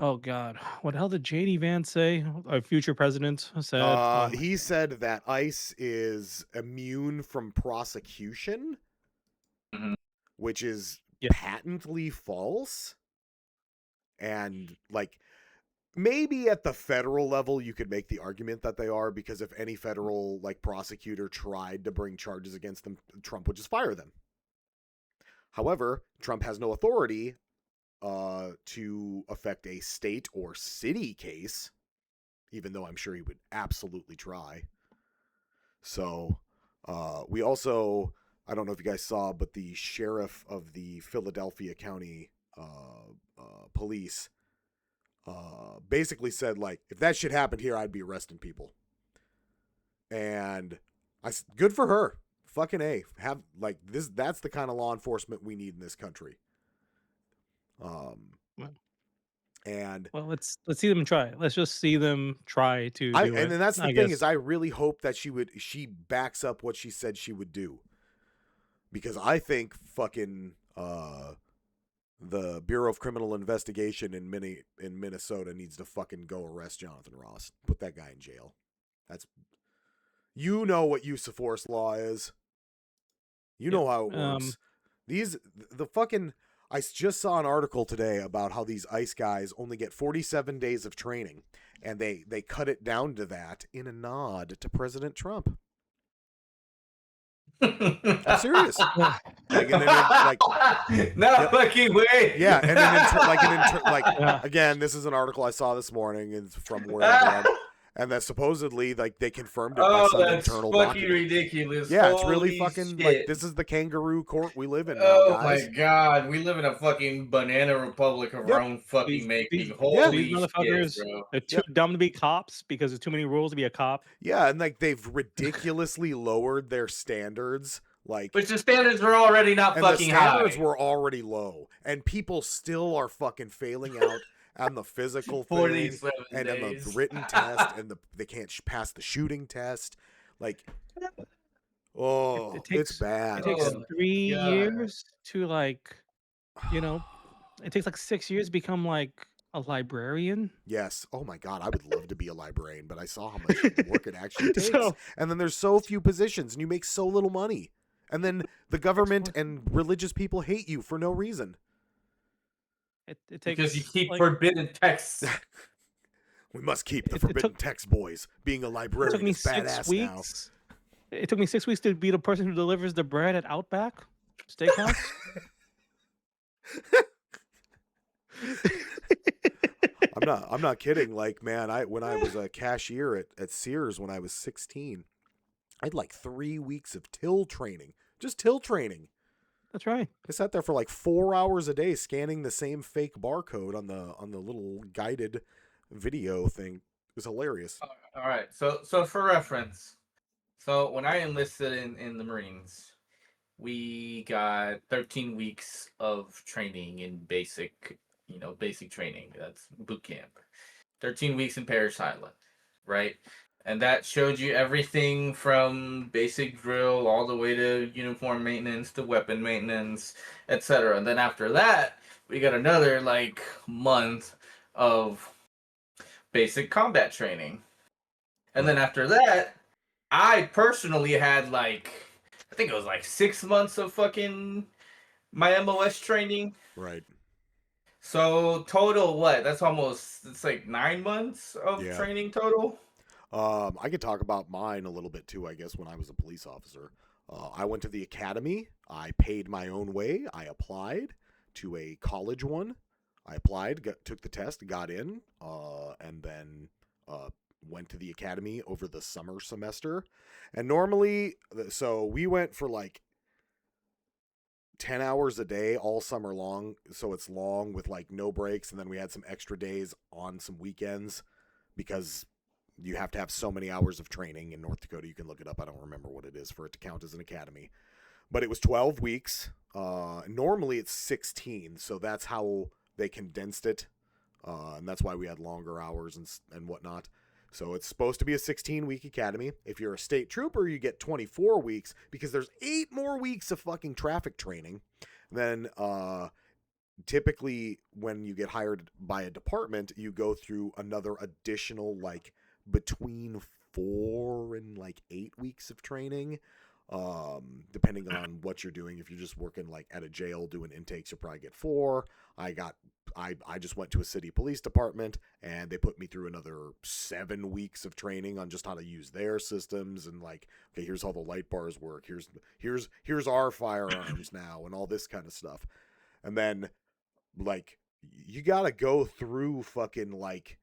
oh God, what the hell did J.D. Vance say? Our future president said. He said that ICE is immune from prosecution, which is patently false. And like maybe at the federal level you could make the argument that they are, because if any federal like prosecutor tried to bring charges against them, Trump would just fire them. However, Trump has no authority to affect a state or city case, even though I'm sure he would absolutely try. So we also, I don't know if you guys saw, but the sheriff of the Philadelphia County police basically said, like, if that shit happened here, I'd be arresting people. And good for her. Fucking A. Have like this. That's the kind of law enforcement we need in this country. And let's see them try. Let's just see them try to do it. And then that's the thing is, I really hope that she backs up what she said she would do, because I think fucking the Bureau of Criminal Investigation in Minnesota needs to fucking go arrest Jonathan Ross, put that guy in jail. That's, you know what use of force law is. You know how it works. I just saw an article today about how these ICE guys only get 47 days of training, and they cut it down to that in a nod to President Trump. I'm serious. Fucking way. Yeah, and then again, this is an article I saw this morning, and it's from where I read. And that supposedly, like, they confirmed it by some internal document. Fucking ridiculous. Yeah, Holy it's really fucking shit. like, this is the kangaroo court we live in now, Oh guys. my god, we live in a fucking banana republic of our own fucking making. Holy motherfuckers, shit, bro. they're too dumb to be cops because there's too many rules to be a cop. Yeah, and like they've ridiculously lowered their standards. Like, which the standards were already not fucking high. The standards were already low, and people still are fucking failing out on the physical thing and on the written test, and they can't pass the shooting test. Like, it's bad. It takes 3 years to, like, it takes like 6 years to become like a librarian. Yes. Oh my god, I would love to be a librarian, but I saw how much work it actually takes. And then there's so few positions, and you make so little money. And then the government and religious people hate you for no reason. It takes, because you keep forbidden texts. We must keep the forbidden text, boys. Being a librarian is badass now. It took me 6 weeks to be the person who delivers the bread at Outback Steakhouse. I'm not kidding. Like, man, when I was a cashier at Sears when I was 16, I had like 3 weeks of till training. Just till training. That's right. I sat there for like 4 hours a day scanning the same fake barcode on the little guided video thing. It was hilarious. All right. So for reference, So when I enlisted in the Marines, we got 13 weeks of training in basic training. That's boot camp. 13 weeks in Parris Island, right? And that showed you everything from basic drill all the way to uniform maintenance to weapon maintenance, etc. And then after that, we got another like month of basic combat training. And then after that, I personally had like, I think it was like 6 months of fucking my MOS training. Right. So total, what? It's like 9 months of Yeah. training total. I could talk about mine a little bit too, I guess, when I was a police officer. I went to the academy. I paid my own way. I applied to a college one. I applied, took the test, got in, and then went to the academy over the summer semester. And normally, so we went for like 10 hours a day all summer long. So it's long with like no breaks. And then we had some extra days on some weekends because you have to have so many hours of training in North Dakota. You can look it up. I don't remember what it is for it to count as an academy. But it was 12 weeks. Normally it's 16. So that's how they condensed it. And that's why we had longer hours and whatnot. So it's supposed to be a 16-week academy. If you're a state trooper, you get 24 weeks because there's 8 more weeks of fucking traffic training. Then typically when you get hired by a department, you go through another additional like between 4 and like 8 weeks of training, depending on what you're doing. If you're just working like at a jail doing intakes, you'll probably get 4. I just went to a city police department and they put me through another 7 weeks of training on just how to use their systems and like, okay, here's how the light bars work. Here's our firearms now and all this kind of stuff. And then like you gotta go through fucking like,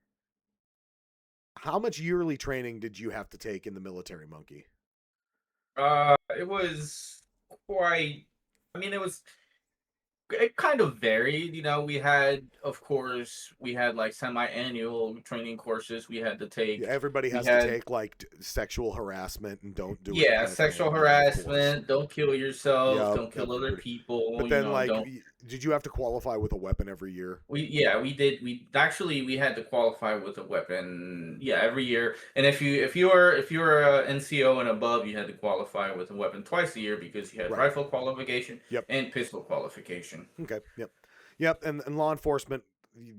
how much yearly training did you have to take in the military, Monkey? It was quite. I mean, it kind of varied. We had like semi-annual training courses we had to take. Yeah, everybody has to take like sexual harassment and don't do it. Yeah, sexual harassment. Don't kill yourself. Don't kill other people. But then, did you have to qualify with a weapon every year? We did. We had to qualify with a weapon. Yeah, every year. And if you were a NCO and above, you had to qualify with a weapon twice a year because you had rifle qualification and pistol qualification. Okay. Yep. And law enforcement,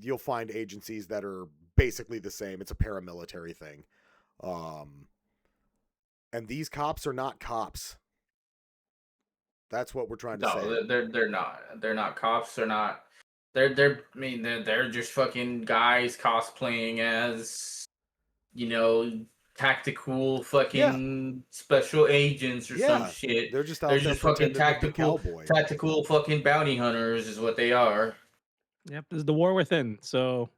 you'll find agencies that are basically the same. It's a paramilitary thing. And these cops are not cops. That's what we're trying to say. No, they're not. They're not cops. They're not. They're just fucking guys cosplaying as, tactical fucking special agents or some shit. They're just fucking tactical fucking bounty hunters is what they are. Yep, this is the war within. So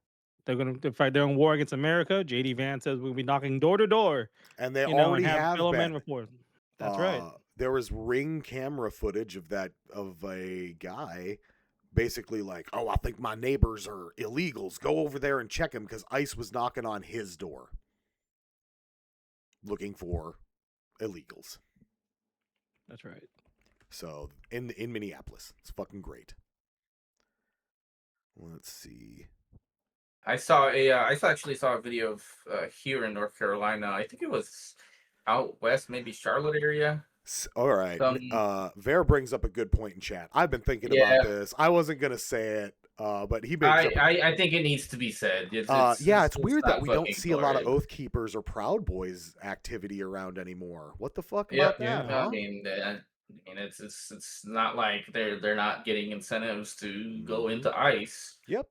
they're gonna fight their own war against America. JD Vance says we'll be knocking door to door, and they already have fellow men report. That's right. There was Ring camera footage of a guy basically like, oh, I think my neighbors are illegals. Go over there and check him because ICE was knocking on his door looking for illegals. That's right. So in Minneapolis, it's fucking great. Let's see. I actually saw a video of here in North Carolina. I think it was out west, maybe Charlotte area. All right. Ver brings up a good point in chat. I've been thinking about this. I wasn't gonna say it, but he brings I think it needs to be said. It's weird that we don't see a lot of Oath Keepers or Proud Boys activity around anymore. What the fuck about that? Huh? I mean, it's not like they're not getting incentives to go into ICE. Yep.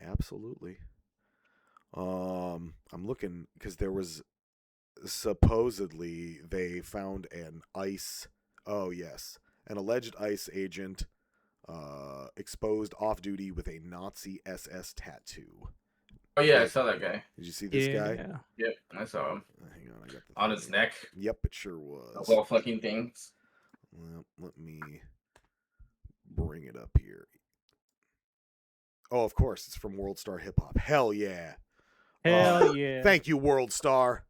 Absolutely. I'm looking because there was supposedly they found an alleged ICE agent exposed off duty with a Nazi SS tattoo. Oh yeah, I saw that guy. Did you see this guy? Yep, I saw him. Hang on, I got on his neck. Yep, it sure was. Of all fucking things. Well, let me bring it up here. Oh, of course, it's from World Star Hip Hop. Hell yeah. Hell yeah. Thank you, World Star.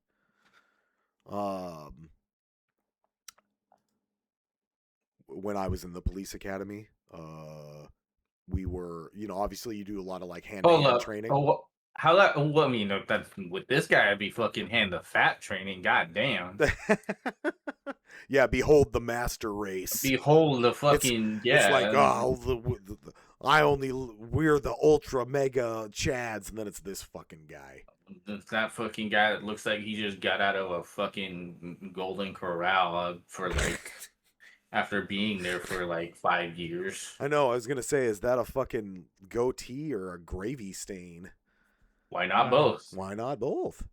when I was in the police academy, we were, obviously you do a lot of like Hold hand-to-hand up. training. Oh, how that? Well, I mean, that's with this guy, I'd be fucking hand the fat training. God damn. Yeah, behold the master race. Behold the fucking It's like, yeah. we're the ultra mega chads, and then it's this fucking guy. It's that fucking guy that looks like he just got out of a fucking Golden Corral for like after being there for like 5 years. I know. I was gonna say, is that a fucking goatee or a gravy stain? Why not both? Why not both?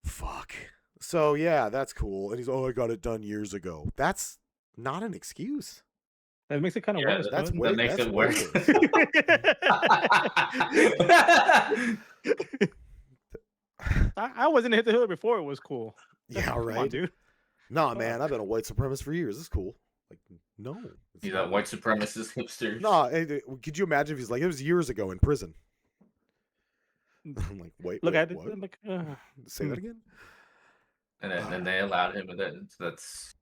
Fuck. So yeah, that's cool. And he's, I got it done years ago. That's not an excuse. That makes it kind of Yeah, worse. That's doesn't way, that makes that's it worse. I wasn't hit the hood before it was cool. Yeah, Come on, right. dude. Nah, man, I've been a white supremacist for years. It's cool. Like, no. it's He's not. that white supremacist hipster. No, could you imagine if he's like, it was years ago in prison? I'm like, wait, Look at it. what? I'm like, Say that again? And then they allowed him, and then that's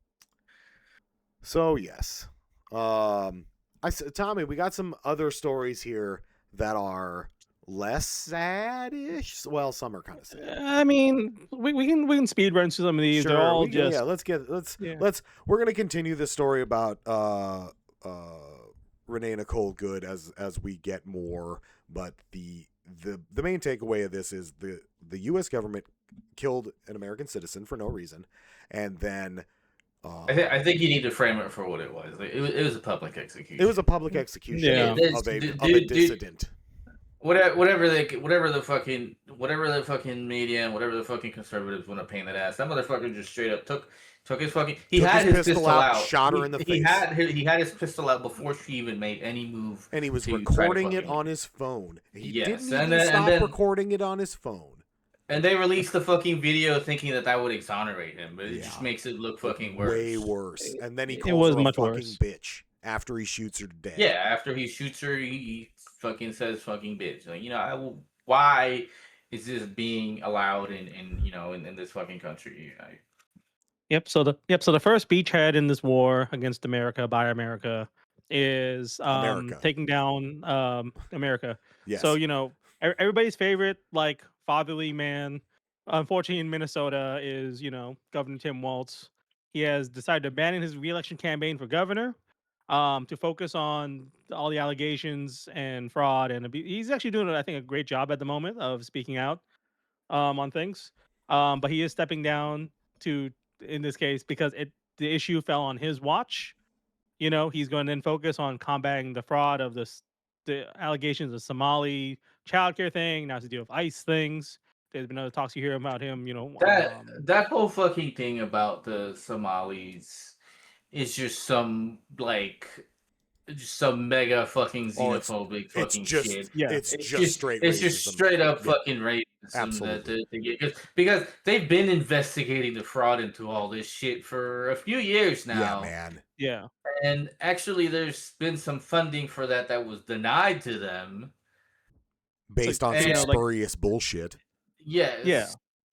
So yes, Tommy, we got some other stories here that are less sad-ish. Well, some are kind of sad. I mean, we can speed run through some of these. They're all just We're gonna continue this story about Renee Nicole Goode as we get more. But the main takeaway of this is the U.S. government killed an American citizen for no reason, and then. I think you need to frame it for what it was. Like, it was a public execution. It was a public execution Yeah. of a dissident. Whatever the fucking media and whatever the fucking conservatives want to paint it as, that motherfucker just straight up took his fucking. He Took had his pistol out, shot her in the face. He had his pistol out before she even made any move, and he was to recording try it to on his phone. He Yes, didn't and even then- stop and then- recording it on his phone. And they released the fucking video thinking that would exonerate him, but it Yeah. just makes it look fucking worse. Way worse. And then he It calls was her a much fucking worse. bitch after he shoots her dead. Yeah, after he shoots her, he fucking says fucking bitch. Like, why is this being allowed in this fucking country? Yep. So the first beachhead in this war against America by America is America. taking down America. Yes. So everybody's favorite like fatherly man, unfortunately in Minnesota, is Governor Tim Walz. He has decided to abandon his re-election campaign for governor, to focus on all the allegations and fraud, and he's actually doing, I think, a great job at the moment of speaking out on things. But he is stepping down in this case because the issue fell on his watch. He's going to then focus on combating the fraud of the allegations of Somali childcare thing. Now has to deal with ICE things. There's been other talks you hear about him. That whole fucking thing about the Somalis is just some mega fucking xenophobic fucking shit. Yeah, it's just straight racism. It's just straight up Yeah. fucking racism. Absolutely. Because they've been investigating the fraud into all this shit for a few years now. Yeah, man. Yeah. And actually, there's been some funding for that was denied to them. Based on some spurious bullshit. Yes. Yeah.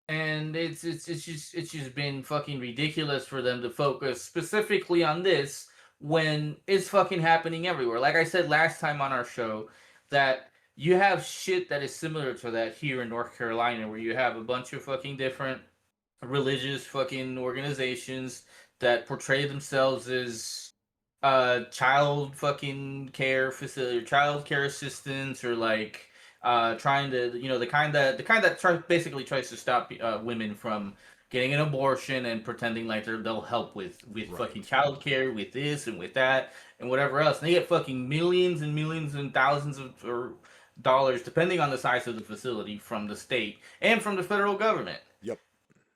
And it's just been fucking ridiculous for them to focus specifically on this when it's fucking happening everywhere. Like I said last time on our show, that you have shit that is similar to that here in North Carolina, where you have a bunch of fucking different religious fucking organizations that portray themselves as child fucking care facility, child care assistants, or like trying to, the kind that basically tries to stop women from getting an abortion and pretending like they'll help with Right. fucking childcare, with this and with that and whatever else. And they get fucking millions and millions and thousands of dollars, depending on the size of the facility, from the state and from the federal government. Yep.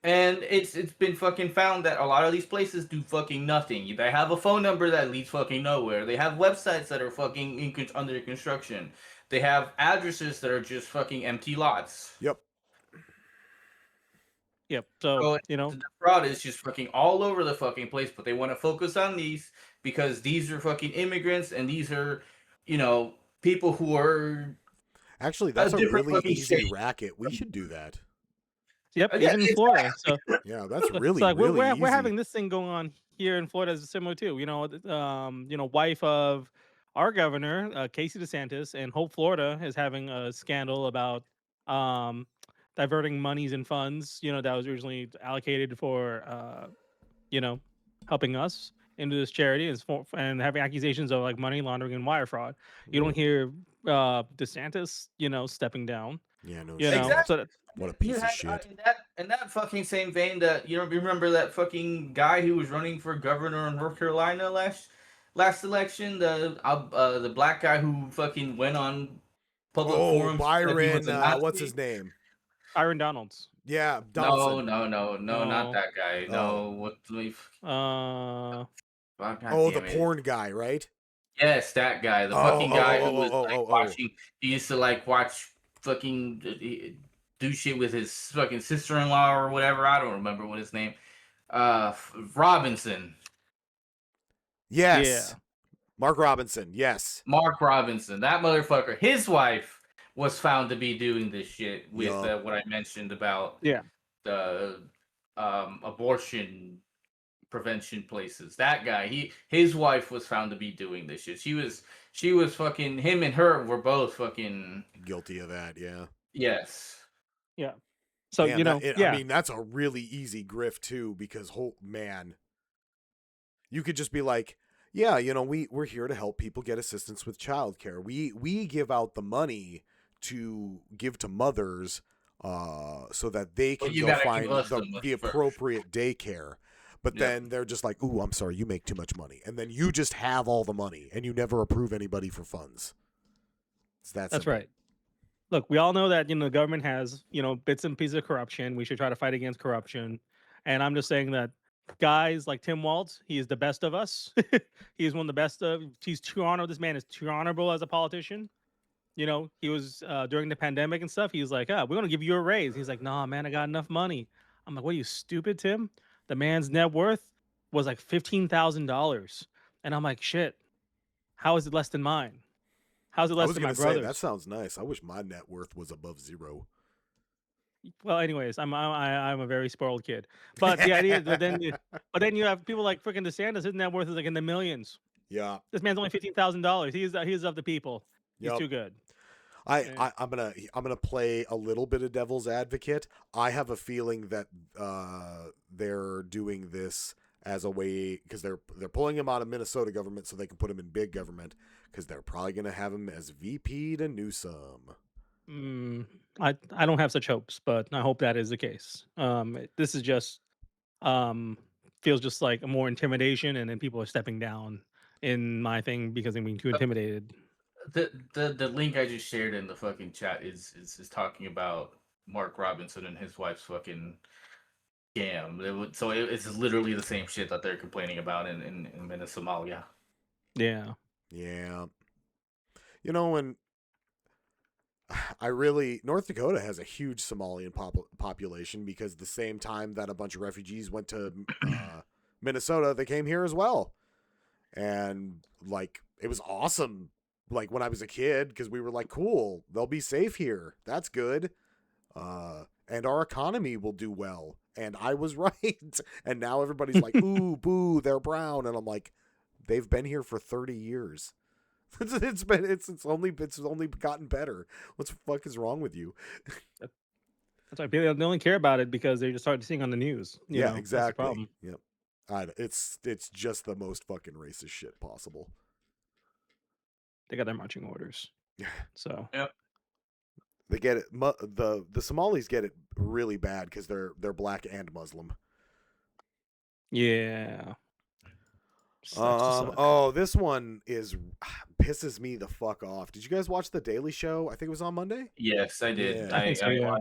And it's been fucking found that a lot of these places do fucking nothing. They have a phone number that leads fucking nowhere. They have websites that are fucking under construction. They have addresses that are just fucking empty lots. Yep. So, the fraud is just fucking all over the fucking place, but they want to focus on these because these are fucking immigrants and these are, people who are Actually, that's a different really fucking easy state. racket. We should do that. Yep, Yeah, even in Florida. So Yeah, that's it's really, like really we're easy. having this thing going on here in Florida is similar too. Wife of our governor, Casey DeSantis, and Hope Florida is having a scandal about um, diverting monies and funds, that was originally allocated for helping us into this charity and having accusations of like money laundering and wire fraud. You don't hear DeSantis, stepping down. Yeah, no You shit. know, so that, What a You piece of had shit. in that fucking same vein that remember that fucking guy who was running for governor in North Carolina last election, the black guy who fucking went on public Oh, forums that he was Byron, a Nazi. what's his name? Aaron Donalds. Yeah, No, Donaldson. not No. that guy. No, what? Oh, the porn guy, right? Yes, that guy. The fucking guy who was like watching. He used to like watch fucking do shit with his fucking sister-in-law or whatever. I don't remember what his name. Robinson. Yes. Yeah. Mark Robinson, yes. Mark Robinson. That motherfucker. His wife was found to be doing this shit with Yup. what I mentioned about Yeah. the abortion prevention places. That guy, his wife was found to be doing this shit. She was fucking, him and her were both fucking Guilty of that, yeah. yes. Yeah. So, Man, yeah. I mean, that's a really easy grift too, because man, you could just be like, yeah, we're here to help people get assistance with childcare. We give out the money to give to mothers so that they can go find the appropriate daycare. But then they're just like, ooh, I'm sorry, you make too much money. And then you just have all the money and you never approve anybody for funds. That's right. Look, we all know that, the government has, bits and pieces of corruption. We should try to fight against corruption. And I'm just saying that guys like Tim Walz, he is the best of us. He is one of the best he's too honorable. This man is too honorable as a politician. He was during the pandemic and stuff. He was like, we're going to give you a raise. He's like, nah, man, I got enough money. I'm like, what are you, stupid, Tim? The man's net worth was like $15,000. And I'm like, shit, how is it less than mine? How's it less than my brother's? That sounds nice. I wish my net worth was above zero. Well, anyways, I'm a very spoiled kid. But the idea, but then you have people like freaking DeSantis. His net worth is like in the millions. Yeah. This man's only $15,000. He's of the people. He's too good. I'm gonna play a little bit of devil's advocate. I have a feeling that they're doing this as a way because they're pulling him out of Minnesota government so they can put him in big government because they're probably gonna have him as VP to Newsom. I don't have such hopes, but I hope that is the case. This is just feels just like more intimidation, and then people are stepping down in my thing because they're being too intimidated. The link I just shared in the fucking chat is talking about Mark Robinson and his wife's fucking scam. So it's literally the same shit that they're complaining about in Somalia. Yeah. Yeah. And North Dakota has a huge Somalian population because the same time that a bunch of refugees went to Minnesota, they came here as well. And like, it was awesome. Like when I was a kid, because we were like, cool, they'll be safe here. That's good. And our economy will do well. And I was right. And now everybody's like, ooh, boo, they're brown. And I'm like, they've been here for 30 years. It's only gotten better. What the fuck is wrong with you? That's why people they only care about it because they just started seeing on the news. Yeah, exactly. That's the problem. Yep. It's just the most fucking racist shit possible. They got their marching orders. So yep. They get it. The Somalis get it really bad because they're black and Muslim. Yeah. This one pisses me the fuck off. Did you guys watch The Daily Show? I think it was on Monday. Yes, I did. Yeah.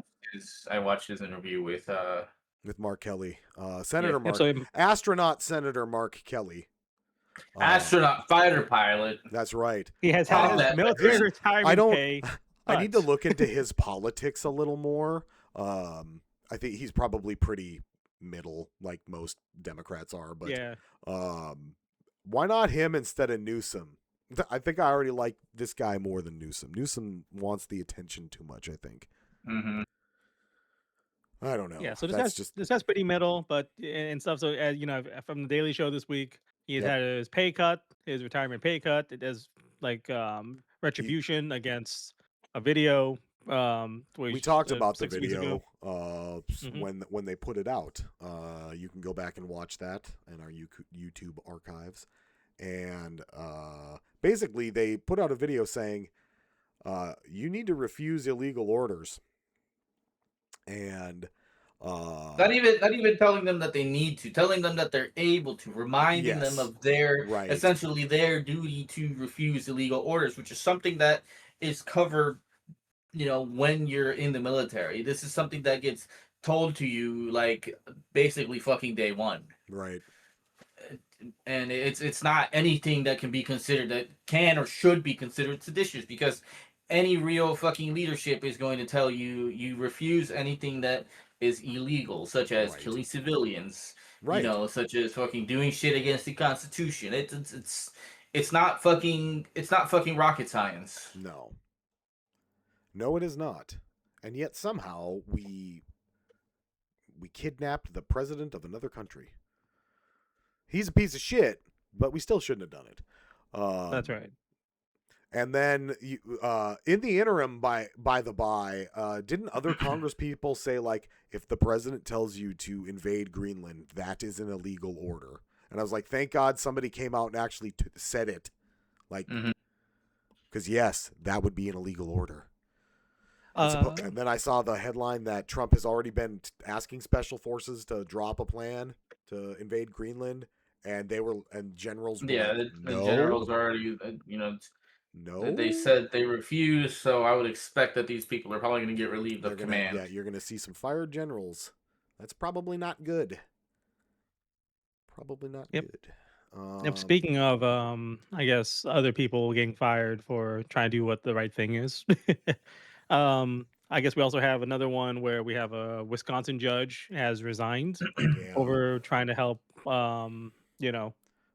I watched his interview with Mark Kelly, astronaut Senator Mark Kelly, astronaut fighter pilot. That's right. He has had his military retirement pay. I need to look into his politics a little more. I think he's probably pretty middle, like most Democrats are. But yeah. Why not him instead of Newsom? I think I already like this guy more than Newsom. Newsom wants the attention too much, I think. Mm-hmm. I don't know. Yeah, so That's just this guy's pretty middle, but and stuff. So as you know, from the Daily Show this week, he's Yep. had his pay cut, his retirement pay cut. It does like he, retribution against a video. we talked about the 6 weeks ago. video when they put it out. You can go back and watch that in our YouTube archives. And basically, they put out a video saying, you need to refuse illegal orders. And not even telling them that they need to, telling them that they're able to, reminding them of their essentially their duty to refuse illegal orders, which is something that is covered, when you're in the military. This is something that gets told to you like basically fucking day one. Right. And it's not anything that can be considered, that can or should be considered seditious, because any real fucking leadership is going to tell you you refuse anything that is illegal, such as killing civilians, such as fucking doing shit against the Constitution. It's not fucking rocket science. No, it is not. And yet somehow we kidnapped the president of another country. He's a piece of shit, but we still shouldn't have done it. That's right. And then in the interim, didn't other Congress people say, like, if the president tells you to invade Greenland, that is an illegal order? And I was like, thank God somebody came out and actually said it. Like, because yes, that would be an illegal order. And then I saw the headline that Trump has already been asking special forces to drop a plan to invade Greenland. And generals were like, no. The generals already, no. They said they refused, so I would expect that these people are probably going to get relieved of command. Yeah, you're going to see some fired generals. That's probably not good. Probably not good. Yep. Speaking of, I guess other people getting fired for trying to do what the right thing is. I guess we also have another one where we have a Wisconsin judge has resigned over trying to help,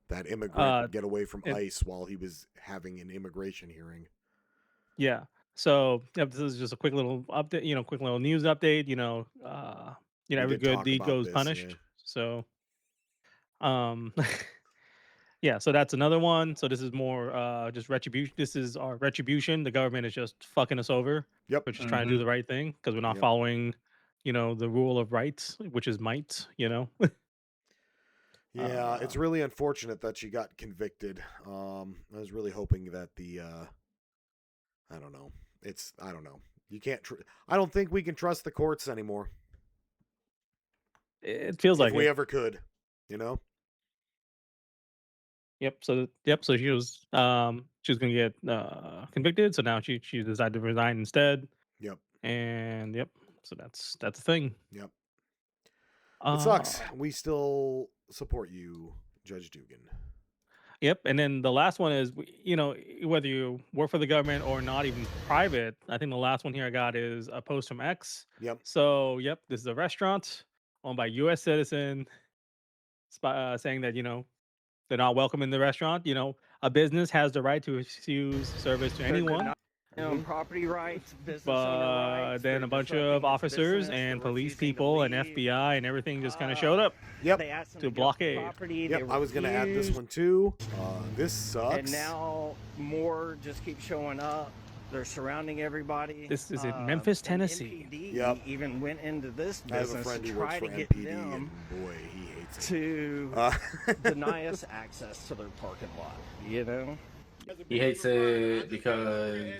that immigrant get away from ICE while he was having an immigration hearing. Yeah. So this is just a quick little update, quick little news update. Every good deed goes punished. Yeah. So, yeah. So that's another one. So this is more just retribution. This is our retribution. The government is just fucking us over. Yep. We're just trying to do the right thing because we're not following, the rule of rights, which is might. Yeah, it's really unfortunate that she got convicted. I was really hoping that I don't know. I don't know. You can't. I don't think we can trust the courts anymore. It feels like if we ever could, Yep. So she was gonna get convicted. So now she decided to resign instead. Yep. And so that's a thing. Yep. It sucks. We still support you, Judge Dugan. Yep. And then the last one is, whether you work for the government or not, even private. I think the last one here I got is a post from X. Yep. So this is a restaurant owned by U.S. citizen, saying that they're not welcome in the restaurant. A business has the right to refuse service to anyone. Property rights, business but then a bunch of officers and police people and FBI and everything just kind of showed up. Yep. To blockade. Yep. I was going to add this one too. This sucks. And now more just keep showing up. They're surrounding everybody. This is in Memphis, Tennessee. NPD even went into this business to try to get them boy, he hates it. to deny us access to their parking lot. He hates it because.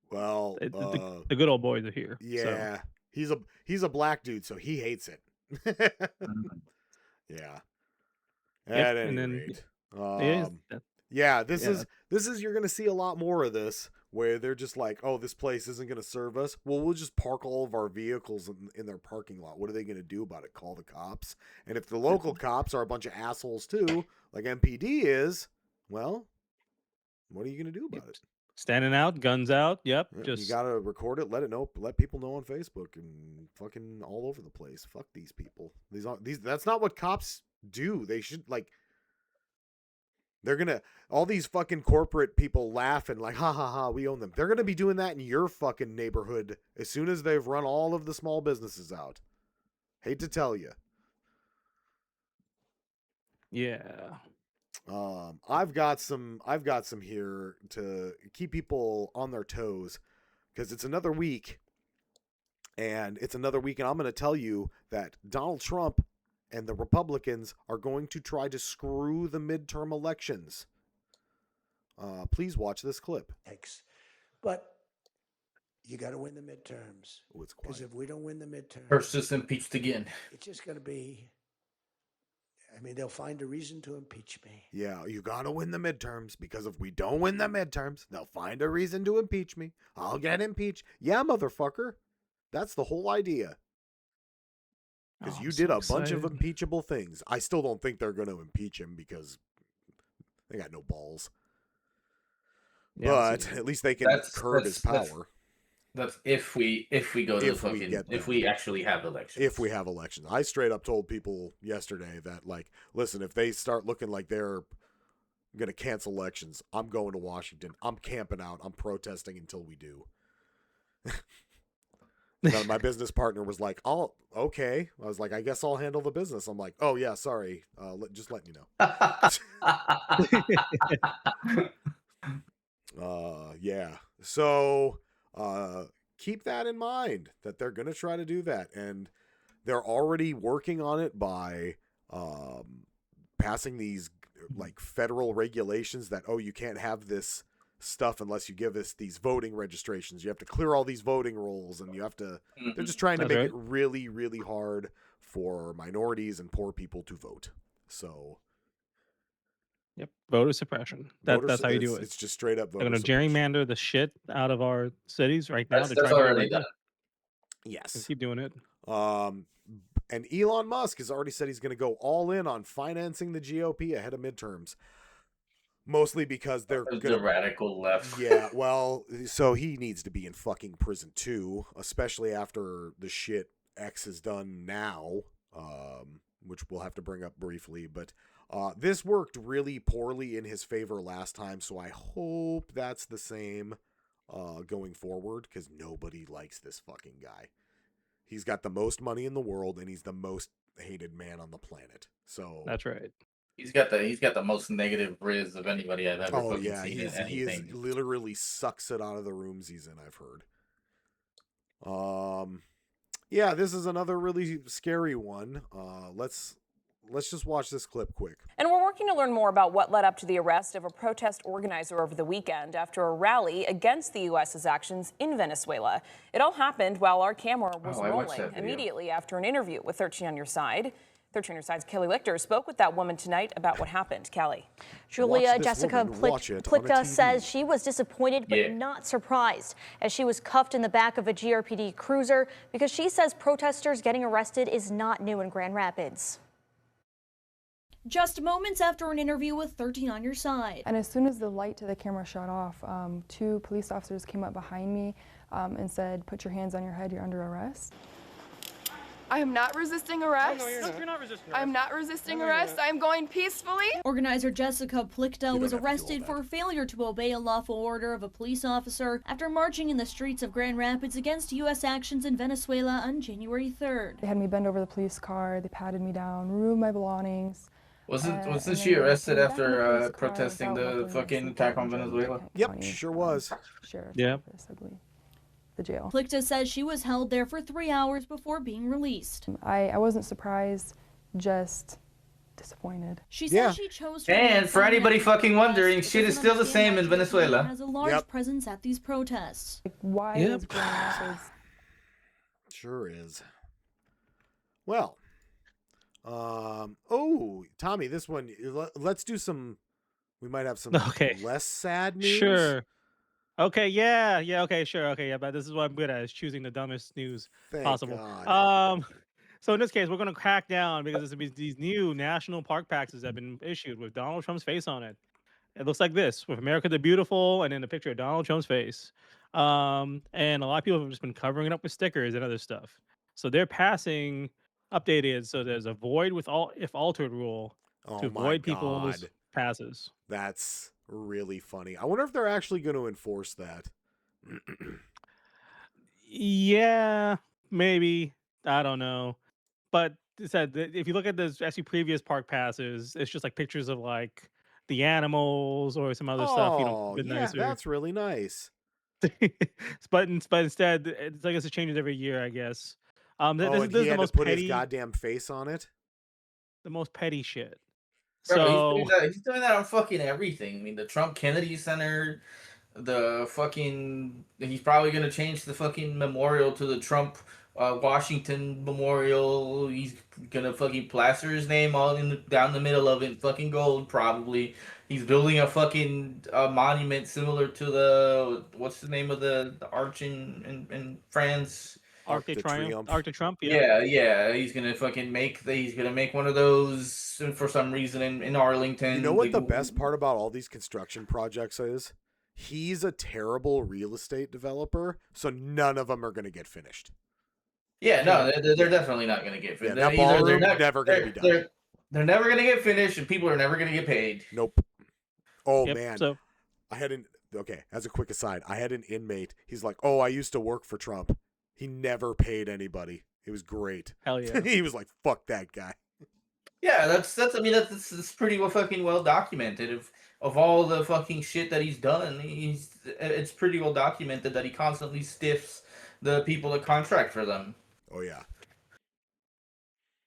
Well, the good old boys are here. Yeah, so. He's a black dude, so he hates it. Yeah. At any rate, this is you're gonna see a lot more of this where they're just like, oh, this place isn't gonna serve us. Well, we'll just park all of our vehicles in their parking lot. What are they gonna do about it? Call the cops? And if the local cops are a bunch of assholes too, like MPD is, well, what are you gonna do about it? Standing out, guns out. Yep. You gotta record it, let people know on Facebook and fucking all over the place. Fuck these people. These that's not what cops do. They should They're gonna, all these fucking corporate people laughing like, ha ha ha, we own them. They're gonna be doing that in your fucking neighborhood as soon as they've run all of the small businesses out. Hate to tell you. Yeah. I've got some here to keep people on their toes because it's another week, and I'm going to tell you that Donald Trump and the Republicans are going to try to screw the midterm elections. Please watch this clip. But you got to win the midterms. Oh, it's Because quiet. if we don't win the midterms, First, just impeached again. it's just going to be. I mean, they'll find a reason to impeach me. Yeah, you got to win the midterms because if we don't win the midterms, they'll find a reason to impeach me. I'll get impeached. Yeah, motherfucker. That's the whole idea. Because you did a bunch of impeachable things. I still don't think they're going to impeach him because they got no balls. Yeah, but at least they can curb his power. That's if we go to the fucking, if we actually have elections. If we have elections. I straight up told people yesterday that, like, listen, if they start looking like they're going to cancel elections, I'm going to Washington. I'm camping out. I'm protesting until we do. Then my business partner was like, "Oh, okay." I was like, "I guess I'll handle the business." I'm like, "Oh yeah, sorry. Just letting you know." Yeah. So, keep that in mind that they're going to try to do that, and they're already working on it by passing these like federal regulations that, oh, you can't have this stuff unless you give us these voting registrations. You have to clear all these voting rolls, and you have to. They're just trying to make it really, really hard for minorities and poor people to vote. So, yep, voter suppression. That's how you do it. It's just straight up voter They're going to suppression. gerrymander the shit out of our cities right now. That's already done. Yes, keep doing it. And Elon Musk has already said he's going to go all in on financing the GOP ahead of midterms. Mostly because they're the radical left. Yeah, well, so he needs to be in fucking prison too, especially after the shit X has done now, which we'll have to bring up briefly. But this worked really poorly in his favor last time, so I hope that's the same going forward, because nobody likes this fucking guy. He's got the most money in the world, and he's the most hated man on the planet. So that's right. He's got the most negative riz of anybody I've ever seen in anything. He is literally sucks it out of the rooms he's in, I've heard. Yeah, this is another really scary one. Let's just watch this clip quick. And we're working to learn more about what led up to the arrest of a protest organizer over the weekend after a rally against the U.S.'s actions in Venezuela. It all happened while our camera was rolling immediately after an interview with 13 on Your Side. 13 on Your Side's Kelly Lichter spoke with that woman tonight about what happened. Kelly. Julia Jessica Plitka says she was disappointed but not surprised as she was cuffed in the back of a GRPD cruiser because she says protesters getting arrested is not new in Grand Rapids. Just moments after an interview with 13 on Your Side. And as soon as the light to the camera shut off, 2 police officers came up behind me and said, "Put your hands on your head, you're under arrest." I am not resisting arrest. No, you're not resisting arrest. I'm not resisting arrest. I'm going peacefully. Organizer Jessica Plitka was arrested for failure to obey a lawful order of a police officer after marching in the streets of Grand Rapids against U.S. actions in Venezuela on January 3rd. They had me bend over the police car, they patted me down, removed my belongings. Wasn't she arrested after protesting the fucking attack on Venezuela? Yep, sure was. Yep. The jail. Plitka says she was held there for 3 hours before being released. I wasn't surprised, just disappointed. She says she chose to. And for anybody fucking wondering, shit is still the same in Venezuela. Has a large presence at these protests. Like, why is Grand Rapids? Sure is. Well, oh, Tommy, this one, let's do some. We might have some less sad news. Sure. Okay, yeah, okay, sure, okay, yeah, but this is what I'm good at, is choosing the dumbest news possible. God. So in this case, we're going to crack down because these new national park passes have been issued with Donald Trump's face on it. It looks like this, with America the Beautiful, and then a picture of Donald Trump's face. And a lot of people have just been covering it up with stickers and other stuff. So they're passing updated, so there's a void with if altered rule to avoid people's passes. That's really funny. I wonder if they're actually going to enforce that. Yeah, maybe. I don't know. But it said if you look at this actually previous park passes, it's just like pictures of like the animals or some other stuff, you know, a bit yeah, nicer. that's really nice. but instead, it's I guess it changes every year, I guess. And this he is the had to most put petty, his goddamn face on it. the most petty shit. Bro, So he's doing that on fucking everything. I mean, the Trump Kennedy Center, he's probably gonna change the fucking memorial to the Trump Washington Memorial. He's gonna fucking plaster his name all down the middle of it, fucking gold probably. He's building a fucking monument similar to the what's the name of the arch in France? Arc de Triomphe. Yeah. He's gonna make one of those for some reason in Arlington. You know what the best part about all these construction projects is? He's a terrible real estate developer, so none of them are going to get finished. Yeah, no, they're definitely not going to get finished. Yeah, they're never going to be done. They're never going to get finished, and people are never going to get paid. Nope. Oh, Yep, man. so- Okay, as a quick aside, I had an inmate. He's like, oh, I used to work for Trump. He never paid anybody. It was great. Hell yeah. He was like, fuck that guy. Yeah, that's pretty fucking well documented. Of all the fucking shit that he's done, it's pretty well documented that he constantly stiffs the people that contract for them. Oh yeah.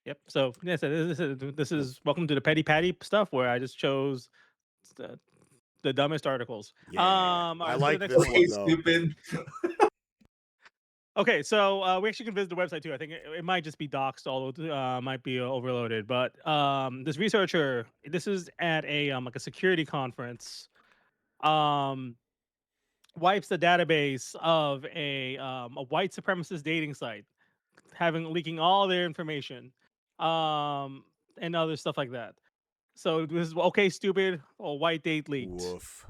Yep. So yeah, so this is welcome to the petty patty stuff where I just chose the dumbest articles. Yeah, I so like the next this one- one though. Stupid. Okay, so we actually can visit the website too. I think it might just be doxed, although might be overloaded. But this researcher, this is at a like a security conference, wipes the database of a white supremacist dating site, leaking all their information, and other stuff like that. So this is okay, stupid, or white date leaked. Woof.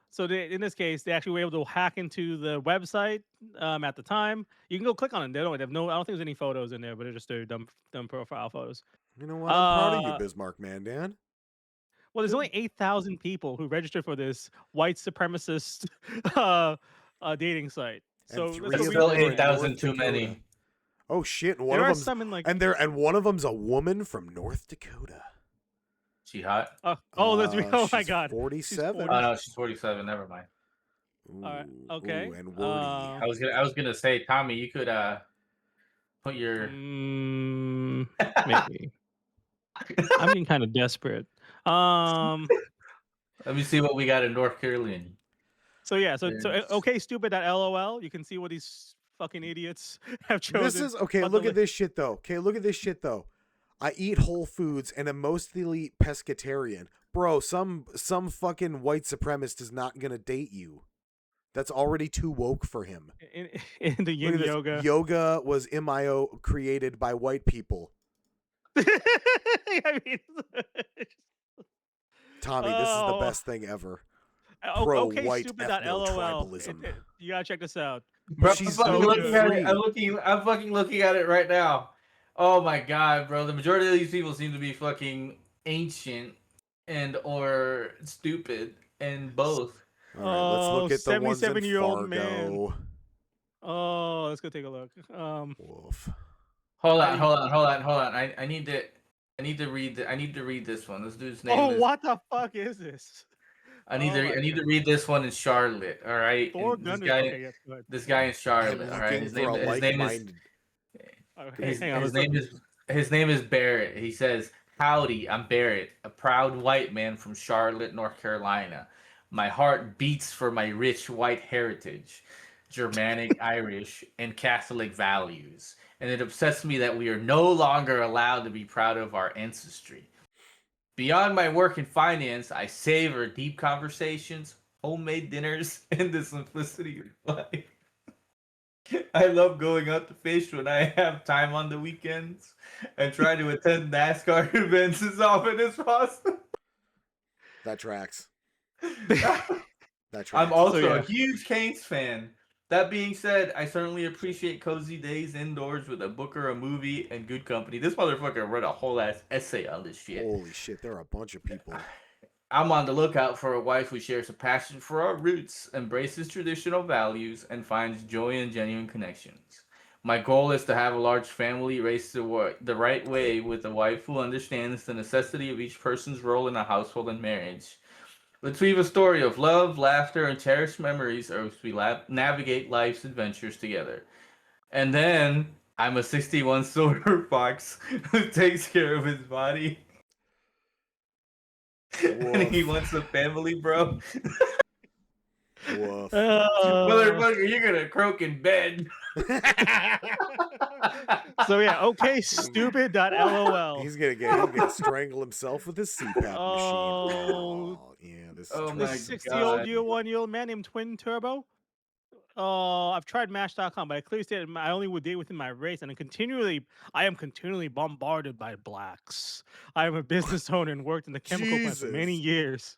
So in this case, they actually were able to hack into the website at the time. You can go click on it. They have I don't think there's any photos in there, but they're just their dumb profile photos. You know what? I'm proud of you, Bismarck Man. Well, there's only 8,000 people who registered for this white supremacist dating site. So That's still 8,000 too many. Oh shit! And one There of are them's some in, like- and one of them's a woman from North Dakota. She hot? That's real. Oh my she's god. 47. Oh no, she's 47. Never mind. Ooh, All right. Okay. Ooh, and wordy. I was gonna say, Tommy, you could put your Maybe. I'm getting kind of desperate. Let me see what we got in North Carolina. So yeah, so okay, stupid.lol. You can see what these fucking idiots have chosen. This is okay. Look at this shit though. Okay, look at this shit though. I eat whole foods and am mostly pescatarian. Bro, some fucking white supremacist is not gonna date you. That's already too woke for him. In the yin yoga. Yoga was MIO created by white people. I mean, Tommy, this is the best thing ever. Okay, Pro-white stupid.lol. ethno-tribalism. You gotta check this out. Bro, She's I'm so looking at it. free. I'm fucking looking at it right now. Oh my god, bro! The majority of these people seem to be fucking ancient and or stupid and both. All right, let's look at the ones in 77-year-old Fargo. man. Oh, let's go take a look. Woof. Hold on. I need to read this one. This dude's name is. What the fuck is this? I need to read this one in Charlotte. All right. This guy in Charlotte. All right. His name is Barrett. He says, "Howdy, I'm Barrett, a proud white man from Charlotte, North Carolina. My heart beats for my rich white heritage, Germanic, Irish, and Catholic values. And it upsets me that we are no longer allowed to be proud of our ancestry. Beyond my work in finance, I savor deep conversations, homemade dinners, and the simplicity of life. I love going out to fish when I have time on the weekends and try to attend NASCAR events as often as possible." That tracks. I'm also a huge Canes fan. That being said, I certainly appreciate cozy days indoors with a book or a movie and good company. This motherfucker wrote a whole ass essay on this shit. Holy shit, there are a bunch of people. I'm on the lookout for a wife who shares a passion for our roots, embraces traditional values, and finds joy in genuine connections. My goal is to have a large family raised the right way with a wife who understands the necessity of each person's role in a household and marriage. Let's weave a story of love, laughter, and cherished memories as we navigate life's adventures together. And then I'm a 61 silver fox who takes care of his body. And he wants a family, bro. Woof. Motherfucker, you're gonna croak in bed. So yeah, okay, stupid.lol. He's gonna strangle himself with his CPAP machine. Oh, yeah, this is Oh This my 61-year-old man named Twin Turbo. I've tried Match.com, but I clearly stated I only would date within my race, and I am continually bombarded by blacks. I am a business owner and worked in the chemical plant for many years.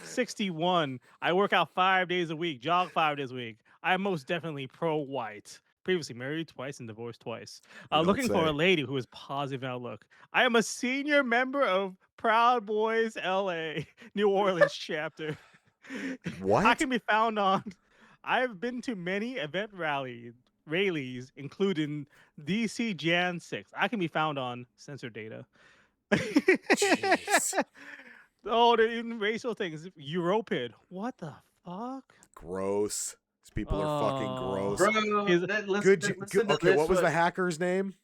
61. I work out 5 days a week, jog 5 days a week. I am most definitely pro-white. Previously married twice and divorced twice. Looking for a lady who is positive outlook. I am a senior member of Proud Boys LA, New Orleans chapter. What? I can be found on. I've been to many event rallies, including DC Jan 6. I can be found on Sensor Data. Jeez. Oh, they're even racial things. Europid. What the fuck? Gross. These people are fucking gross. Bro, Okay, what was the hacker's name?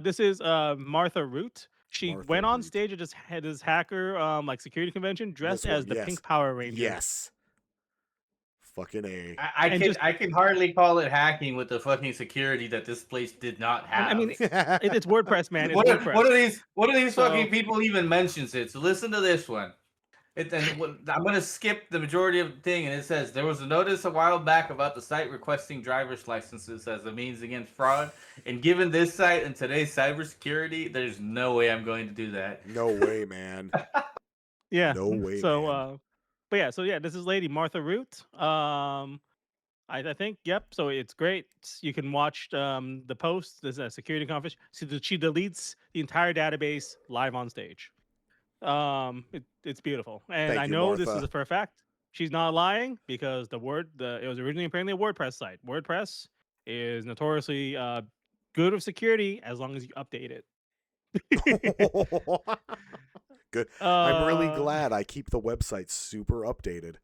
This is Martha Root. She went on stage at this hacker like security convention dressed as the Pink Power Ranger. Yes. Fucking A. I can hardly call it hacking with the fucking security that this place did not have. I mean, it's WordPress, man. It's what WordPress. What do these fucking people even mentions it? So listen to this one. I'm gonna skip the majority of the thing, and it says there was a notice a while back about the site requesting driver's licenses as a means against fraud. And given this site and today's cybersecurity, there's no way I'm going to do that. No way, man. Yeah. No way. So, man. But yeah, so yeah, this is Lady Martha Root. I think, yep. So it's great. You can watch the post. There's a security conference. So she deletes the entire database live on stage. It's beautiful, and Thank I you, know Martha. this is for a fact. She's not lying because it was originally apparently a WordPress site. WordPress is notoriously good with security as long as you update it. Good. I'm really glad I keep the website super updated.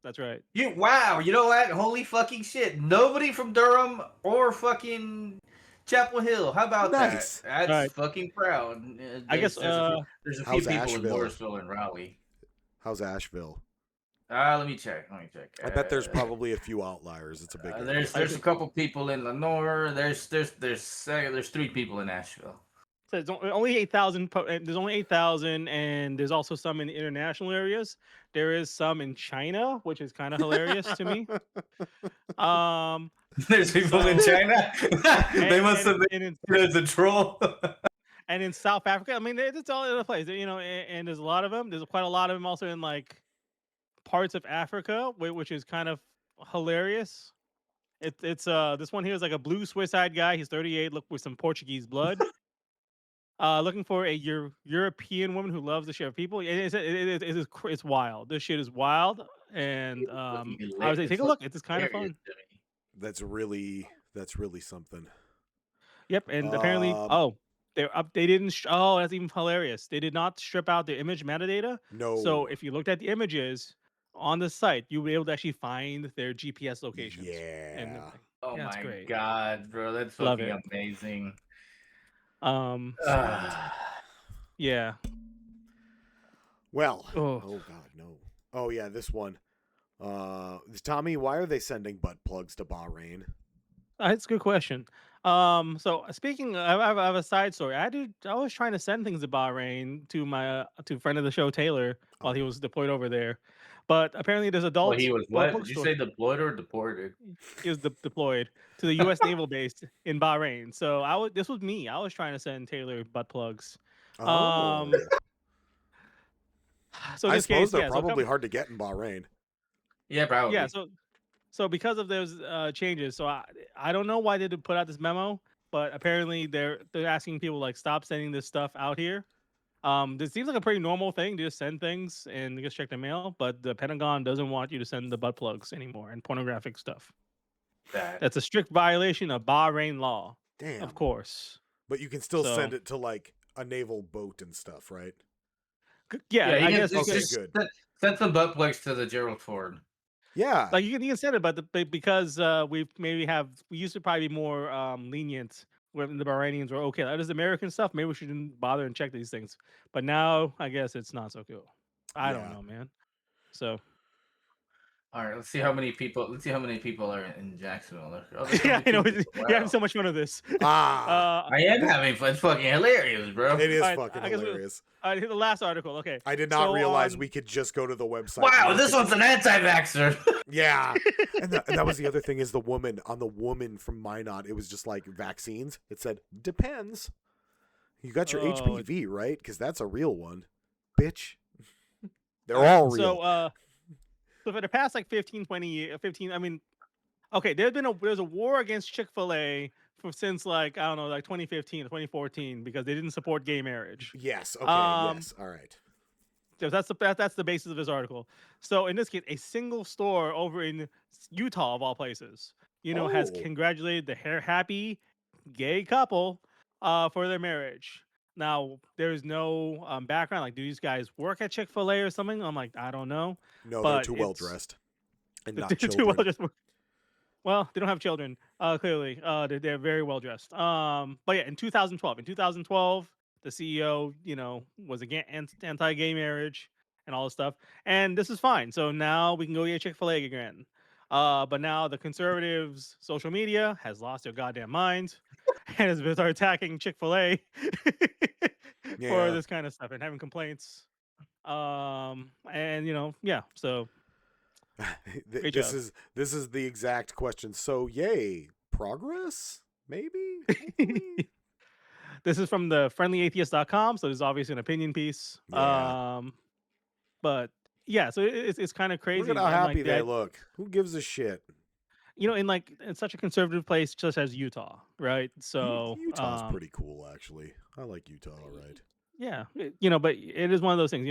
That's right. Wow, you know what? Holy fucking shit. Nobody from Durham or fucking Chapel Hill. How about Nice. that? That's fucking proud. I guess there's a few people Asheville? in Morrisville and Raleigh. How's Asheville? Let me check. I bet there's probably a few outliers. It's a big. There's a couple people in Lenore. There's 3 people in Asheville. So it's only 8,000. There's only 8,000, and there's also some in international areas. There is some in China, which is kind of hilarious to me. There's people in China. They must have been as a troll. And in South Africa, I mean, it's all over the place. You know, and there's a lot of them. There's quite a lot of them also in like parts of Africa, which is kind of hilarious. It's this one here is like a blue Swiss-eyed guy. He's 38. Look with some Portuguese blood. Looking for a European woman who loves to share people. It's wild. This shit is wild, and I would say take a look. It's kind of fun. That's really something. Yep, and apparently, they didn't. That's even hilarious. They did not strip out the image metadata. No. So if you looked at the images on the site, you'll be able to actually find their GPS locations. Yeah. Oh that's my great. god, bro, that's Love fucking it. amazing. Yeah. Well. Oh god, no. Oh yeah, this one. Tommy, why are they sending butt plugs to Bahrain? That's a good question. So speaking, I have a side story. I was trying to send things to Bahrain to my to friend of the show Taylor while he was deployed over there, but apparently there's adults. Well, he was what? Did you say deployed or deported? He was deployed to the U.S. naval base in Bahrain. So this was me. I was trying to send Taylor butt plugs. Oh. So in I this suppose case, they're yeah, probably hard to get in Bahrain. Yeah, probably. Yeah, so because of those changes, so I don't know why they did put out this memo, but apparently they're asking people like stop sending this stuff out here. This seems like a pretty normal thing to just send things and just check the mail, but the Pentagon doesn't want you to send the butt plugs anymore and pornographic stuff. That's a strict violation of Bahrain law. Damn. Of course. But you can still send it to like a naval boat and stuff, right? Yeah, I guess. Okay, good. Send some butt plugs to the Gerald Ford. Yeah, like you can send it, but because we used to probably be more lenient when the Bahrainians were okay. That is American stuff. Maybe we shouldn't bother and check these things. But now I guess it's not so cool. I don't know, man. So. All right, let's see how many people. Let's see how many people are in Jacksonville. Yeah, I know. You're having so much fun with this. I am having fun. It's fucking hilarious, bro. It is fucking hilarious. The last article. Okay. I did not realize we could just go to the website. Wow, this one's an anti-vaxxer. Yeah, and that was the other thing is the woman from Minot. It was just like vaccines. It said depends. You got your HPV right? Because that's a real one, bitch. They're all real. So for the past like 15 years, I mean, okay, there's a war against Chick-fil-A since like, I don't know, like 2015 or 2014 because they didn't support gay marriage. Yes. Okay. Yes. All right. So that's the basis of this article. So in this case, a single store over in Utah of all places, has congratulated the happy gay couple for their marriage. Now, there's no background. Like, do these guys work at Chick-fil-A or something? I'm like, I don't know. No, they're too well dressed and not children. Too well dressed. Well, they don't have children. Clearly, they're very well dressed. But yeah, in 2012, the CEO, was against anti-gay marriage and all this stuff, and this is fine. So now we can go get Chick-fil-A again. But now the conservatives' social media has lost their goddamn minds and has been attacking Chick-fil-A for this kind of stuff and having complaints. And so this is the exact question. So yay, progress? Maybe? This is from the friendlyatheist.com, so this is obviously an opinion piece. Yeah. But yeah, so it's kind of crazy. Look at how happy they look. Who gives a shit? In such a conservative place such as Utah, right? So Utah's pretty cool, actually. I like Utah, all right. Yeah, but it is one of those things,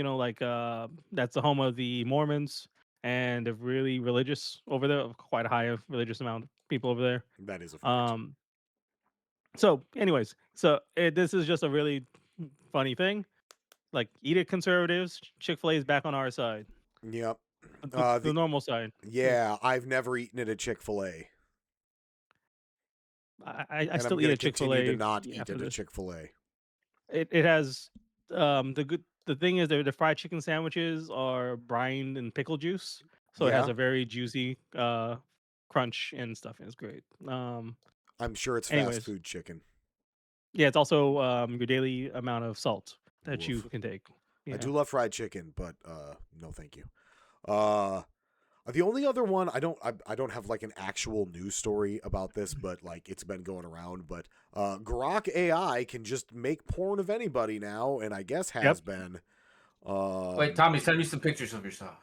that's the home of the Mormons, and they're really religious over there, quite a high religious amount of people over there. That is a fact. So anyways, this is just a really funny thing. Like, eat it, conservatives. Chick-fil-A is back on our side. Yep. The normal side. Yeah, I've never eaten it at Chick-fil-A. I still eat at Chick-fil-A. Continue to not eat it at Chick-fil-A. It has the thing is the fried chicken sandwiches are brined in pickle juice, so it has a very juicy crunch and stuff. And it's great. I'm sure it's fast food chicken. Yeah, it's also your daily amount of salt that you can take. I do love fried chicken, but no, thank you. The only other one I don't have like an actual news story about this, but like it's been going around. But Grok AI can just make porn of anybody now, and I guess has been. Wait, Tommy, send me some pictures of yourself.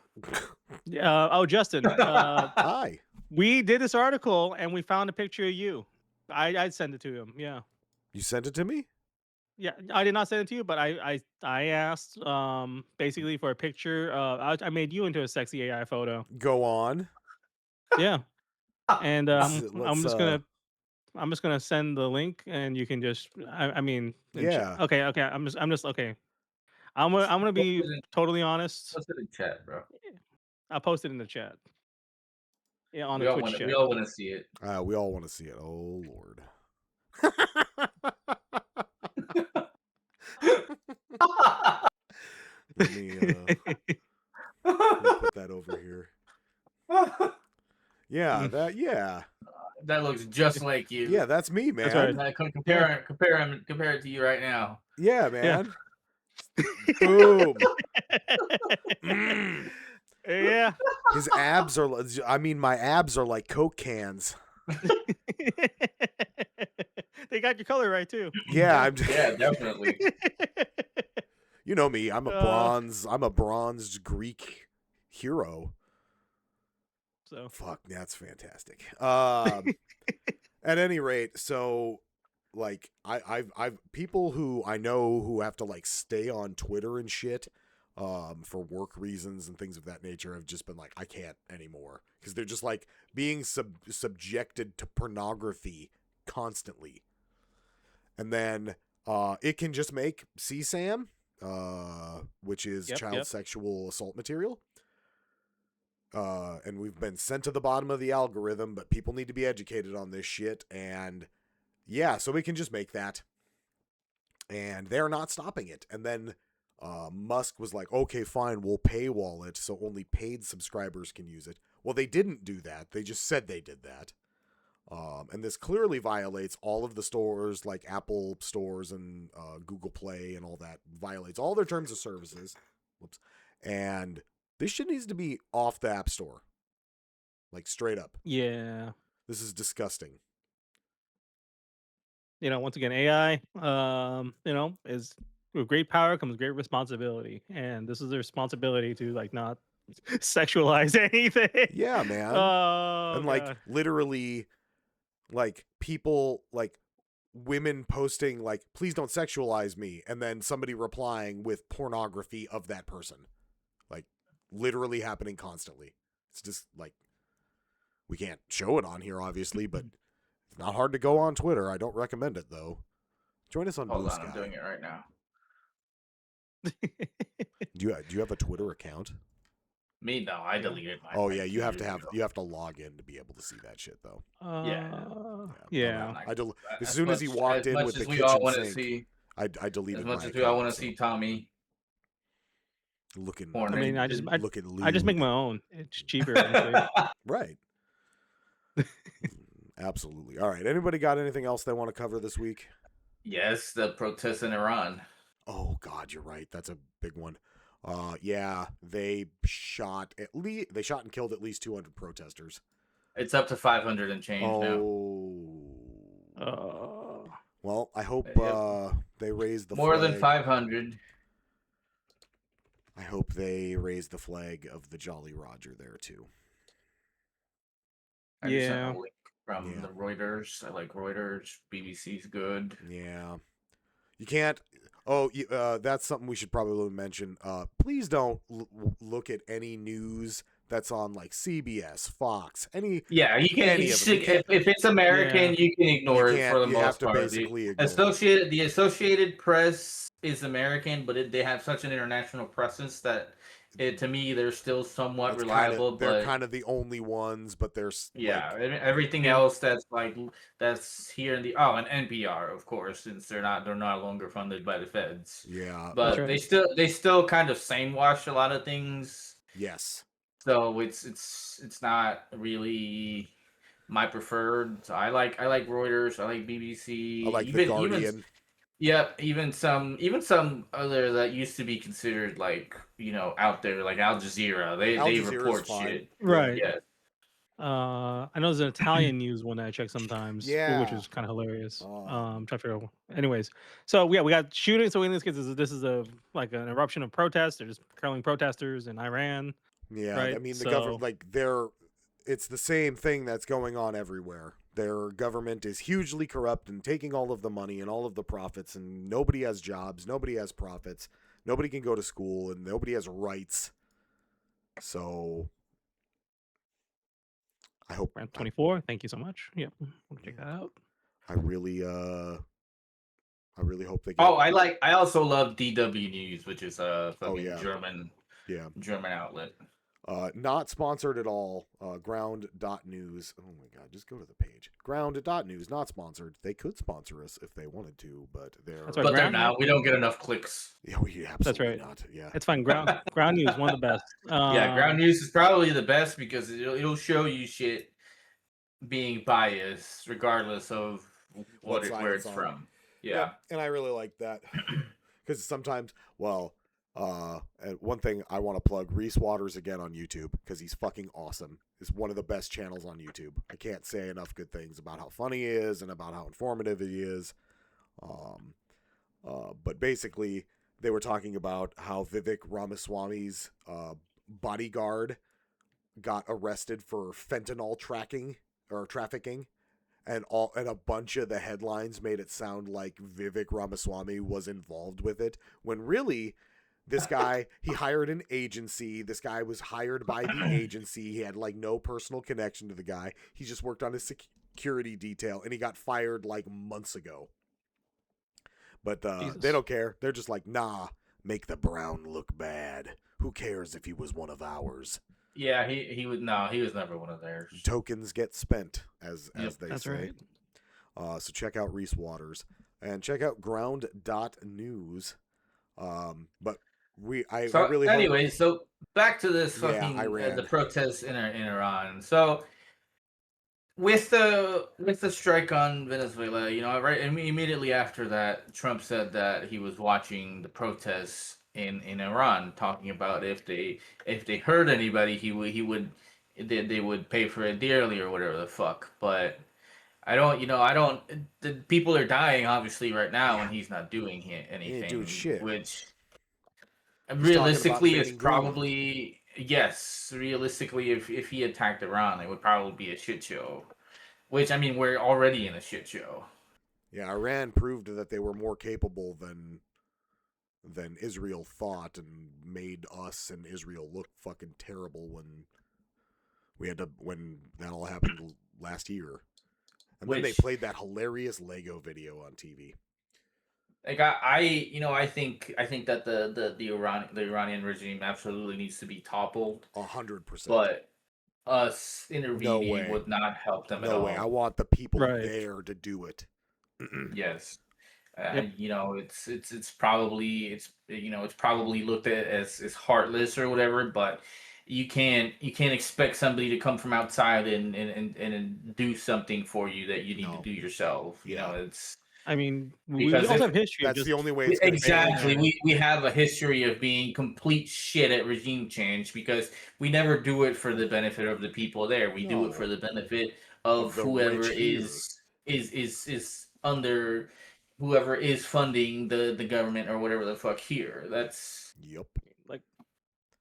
Justin. Hi. We did this article and we found a picture of you. I'd send it to him. Yeah. You sent it to me? Yeah, I did not send it to you, but I asked basically for a picture. I made you into a sexy AI photo. Go on. Yeah, and I'm just gonna send the link, and you can just yeah. Okay. I'm just okay. I'm gonna be totally honest. Post it in chat, bro. I'll post it in the chat. Yeah, on the Twitch chat. We all want to see it. We all want to see it. Oh Lord. Let me put that over here. Yeah, that looks just like you. Yeah, that's me, man. Right. Compare it to you right now. Yeah, man. Yeah. Boom. Yeah. His abs are. My abs are like Coke cans. They got your color right too. Yeah, yeah, definitely. You know me. I'm a bronzed Greek hero. So fuck, that's fantastic. At any rate, so like I've people who I know who have to like stay on Twitter and shit for work reasons and things of that nature have just been like, I can't anymore, because they're just like being subjected to pornography constantly. And then it can just make CSAM, which is child sexual assault material. And we've been sent to the bottom of the algorithm, but people need to be educated on this shit. And yeah, so we can just make that. And they're not stopping it. And then Musk was like, okay, fine, we'll paywall it so only paid subscribers can use it. Well, they didn't do that. They just said they did that. And this clearly violates all of the stores, like Apple stores and Google Play and all that. Violates all their terms of services. Whoops. And this shit needs to be off the App Store. Like, straight up. Yeah. This is disgusting. You know, once again, AI, you know, is with great power comes great responsibility. And this is the responsibility to, like, not sexualize anything. Yeah, man. And, like, God. literally, like, people, like, women posting, like, please don't sexualize me. And then somebody replying with pornography of that person. Like, literally happening constantly. It's just, like, we can't show it on here, obviously, but it's not hard to go on Twitter. I don't recommend it, though. Join us on Hold Bluesky. on, I'm doing it right now. Do you have a Twitter account? Me, no, I deleted mine. Oh yeah, you have to log in to be able to see that shit, though. Yeah. As soon as he walked in with the kitchen sink, I deleted. As much my as we all account, want to see Tommy looking. I mean, I just looking make my own. It's cheaper. Honestly. Right. Absolutely. All right. Anybody got anything else they want to cover this week? Yes, the protests in Iran. Oh God, you're right. That's a big one. Yeah, they shot and killed at least 200 protesters. It's up to 500 and change now. Well, I hope they raise the more flag. than 500. I hope they raise the flag of the Jolly Roger there too. I just sent a link from the Reuters. I like Reuters. BBC's good. Yeah, you can't. Oh, that's something we should probably mention. Please don't look at any news that's on like CBS, Fox, any. Yeah, you can. If it's American, you can ignore it for the most part. You have to basically ignore it. The Associated Press is American, but they have such an international presence that to me they're still somewhat reliable. They're kind of the only ones, but there's everything else that's here in the and NPR, of course, since they're no longer funded by the feds. Yeah, but they still kind of same-wash a lot of things. Yes. So it's not really my preferred. So I like Reuters. I like BBC. I like The Guardian. Even some other that used to be considered like out there, like Al Jazeera. They report shit. Right. Yeah. I know there's an Italian news one that I check sometimes, which is kind of hilarious. Try to figure out. Anyways, so we got shooting. So in this case, this is an eruption of protests. They're just curling protesters in Iran. Yeah, right? I mean the government, it's the same thing that's going on everywhere. Their government is hugely corrupt and taking all of the money and all of the profits, and nobody has jobs, nobody has profits, nobody can go to school, and nobody has rights. So I hope Round 24. Thank you so much. Yep, we'll check that out. I really hope they get I also love DW News, which is a German outlet. Not sponsored at all. Ground.news. Oh my God, just go to the page. Ground.news, not sponsored. They could sponsor us if they wanted to, but they're not. We don't get enough clicks. Yeah, we absolutely That's right. not. Yeah, it's fine. Ground News, one of the best. Ground News is probably the best because it'll show you shit being biased regardless of where it's from. Yeah, and I really like that because sometimes, and one thing I want to plug, Reese Waters again on YouTube because he's fucking awesome. He's one of the best channels on YouTube. I can't say enough good things about how funny he is and about how informative he is. But basically, they were talking about how Vivek Ramaswamy's bodyguard got arrested for fentanyl trafficking, and a bunch of the headlines made it sound like Vivek Ramaswamy was involved with it, when really this guy, he hired an agency. This guy was hired by the agency. He had like no personal connection to the guy. He just worked on his security detail, and he got fired like months ago. But they don't care. They're just like, nah, make the brown look bad. Who cares if he was one of ours? Yeah, he was never one of theirs. Tokens get spent, as they say. Right. So check out Reese Waters and check out ground.news. But I really anyway, so back to this fucking Iran. The protests in Iran. So with the strike on Venezuela, right immediately after that, Trump said that he was watching the protests in Iran, talking about if they hurt anybody, they would pay for it dearly or whatever the fuck. But the people are dying obviously right now, and he's not doing anything. He ain't doing shit. Which He's realistically is green. probably realistically if he attacked Iran, it would probably be a shit show. Which, I mean, we're already in a shit show. Yeah, Iran proved that they were more capable than Israel thought, and made us and Israel look fucking terrible when that all happened last year. And then they played that hilarious Lego video on TV. Like I think that the Iranian regime absolutely needs to be toppled. 100%. But us intervening would not help them at all. No way. I want the people there to do it. Yes. It's probably looked at as heartless or whatever, but you can't expect somebody to come from outside and do something for you that you need to do yourself. I mean, we also have history. That's the only way it's exactly. We have a history of being complete shit at regime change because we never do it for the benefit of the people there. We do it for the benefit of whoever is under, whoever is funding the government or whatever the fuck here. That's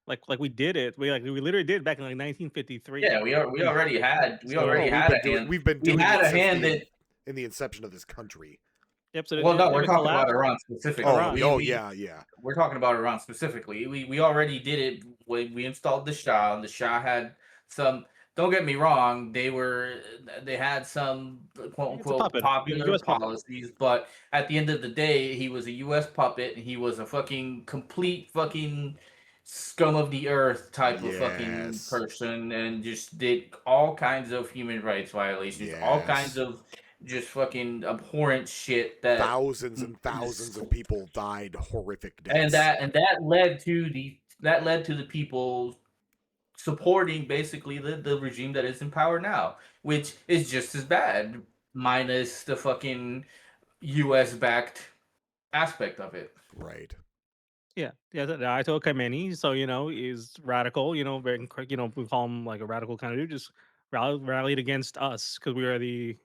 like we did it. We literally did it back in like 1953. Yeah, we already had a hand. We've been doing it in the inception of this country. Yep. So we're talking about Iran specifically. Yeah. We're talking about Iran specifically. We already did it when we installed the Shah, and the Shah had some. Don't get me wrong. They had some quote unquote popular policies, but at the end of the day, he was a U.S. puppet, and he was a fucking complete fucking scum of the earth type of fucking person, and just did all kinds of human rights violations, all kinds of just fucking abhorrent shit that thousands and thousands of people died horrific deaths. And that led to the people supporting basically the regime that is in power now, which is just as bad, minus the fucking US backed aspect of it. Right. Yeah, the Ayatollah Khamenei, so is radical, very we call him like a radical kind of dude, just rallied against us because we are the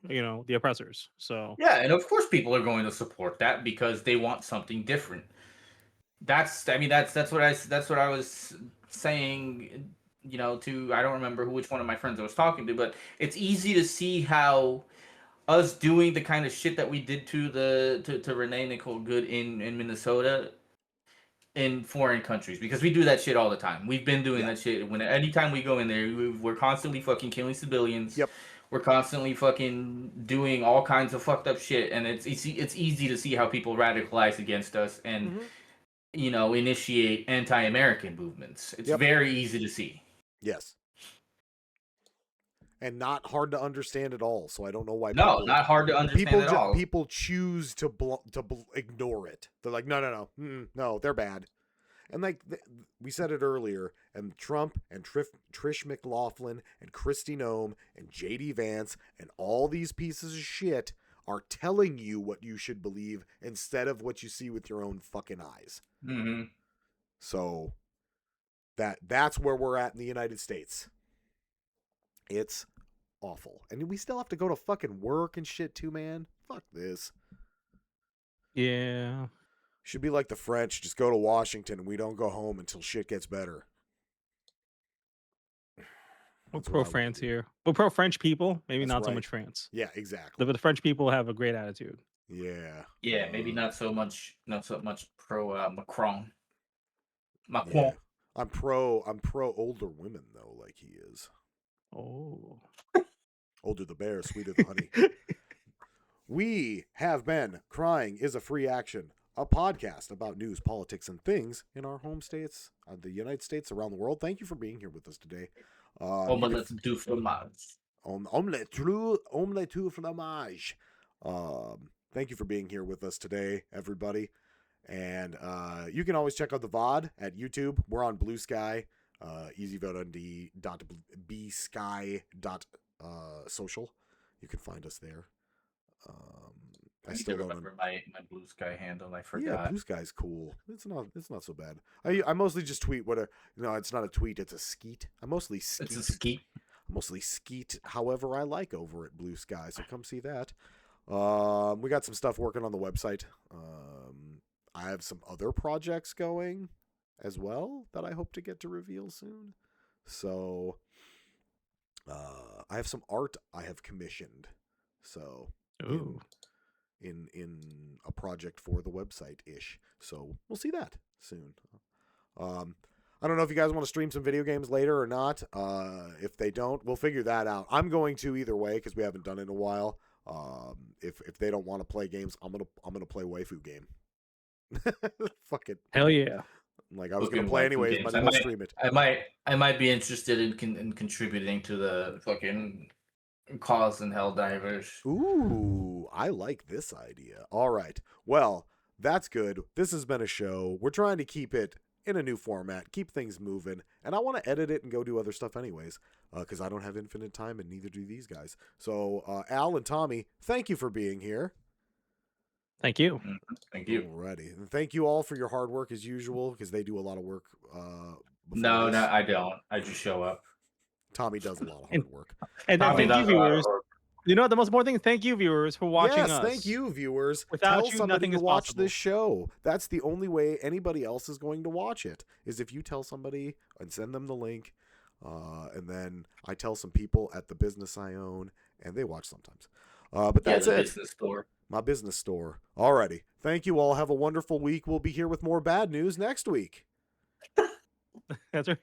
oppressors. So yeah, and of course people are going to support that because they want something different. That's what I was saying, to, I don't remember which one of my friends I was talking to, but it's easy to see how us doing the kind of shit that we did to Renee Nicole Goode in Minnesota in foreign countries, because we do that shit all the time. We've been doing that shit. Anytime we go in there, we're constantly fucking killing civilians. Yep. We're constantly fucking doing all kinds of fucked up shit, and it's easy to see how people radicalize against us and initiate anti-American movements. It's very easy to see. Yes. And not hard to understand at all. So I don't know why. Not hard to understand at all. People choose to ignore it. They're like, no, they're bad. And like we said it earlier, and Trump and Trish McLaughlin and Kristi Noem and JD Vance and all these pieces of shit are telling you what you should believe instead of what you see with your own fucking eyes. Mm-hmm. So that's where we're at in the United States. It's awful. And we still have to go to fucking work and shit too, man. Fuck this. Yeah. Should be like the French. Just go to Washington and we don't go home until shit gets better. We're pro France here. We're pro French people. Maybe That's not so right. much France. Yeah, exactly. But the French people have a great attitude. Yeah. Yeah, maybe not so much pro Macron. Yeah. I'm pro older women though, like he is. Oh. Older the bear, sweeter the honey. We have been Crying is a Free Action, a podcast about news, politics, and things in our home states, the United States, around the world. Thank you for being here with us today. Omelette du fromage. Omelette du fromage. Thank you for being here with us today, everybody. And you can always check out the VOD at YouTube. We're on Bluesky, easyvotend.bsky.social. You can find us there. I still remember my Bluesky handle. I forgot. Yeah, Bluesky's cool. It's not so bad. I mostly just tweet it's not a tweet, it's a skeet. I mostly skeet. It's a skeet. I mostly skeet however I like over at Bluesky, so come see that. We got some stuff working on the website. I have some other projects going as well that I hope to get to reveal soon. So I have some art I have commissioned. So in a project for the website ish. So we'll see that soon. I don't know if you guys want to stream some video games later or not. If they don't, we'll figure that out. I'm going to either way because we haven't done it in a while. If they don't want to play games, I'm gonna play waifu game. Fuck it. Hell yeah. Like I was gonna play anyways, but I'll stream it. I might be interested in contributing to the fucking cause in Helldivers. Ooh, I like this idea. All right. Well, that's good. This has been a show. We're trying to keep it in a new format, keep things moving, and I want to edit it and go do other stuff anyways, because I don't have infinite time and neither do these guys. So, Al and Tommy, thank you for being here. Thank you. Thank you. Alrighty. And thank you all for your hard work as usual, because they do a lot of work. No, I don't. I just show up. Tommy does a lot of hard work. And then thank you, viewers. You know what? The most important thing, thank you, viewers, for watching us. Yes, thank you, viewers. Without tell you, somebody nothing to is watch possible. this show. That's the only way anybody else is going to watch it, is if you tell somebody and send them the link. And then I tell some people at the business I own, and they watch sometimes. But that's it. Business store. My business store. Alrighty. Thank you all. Have a wonderful week. We'll be here with more bad news next week. That's right.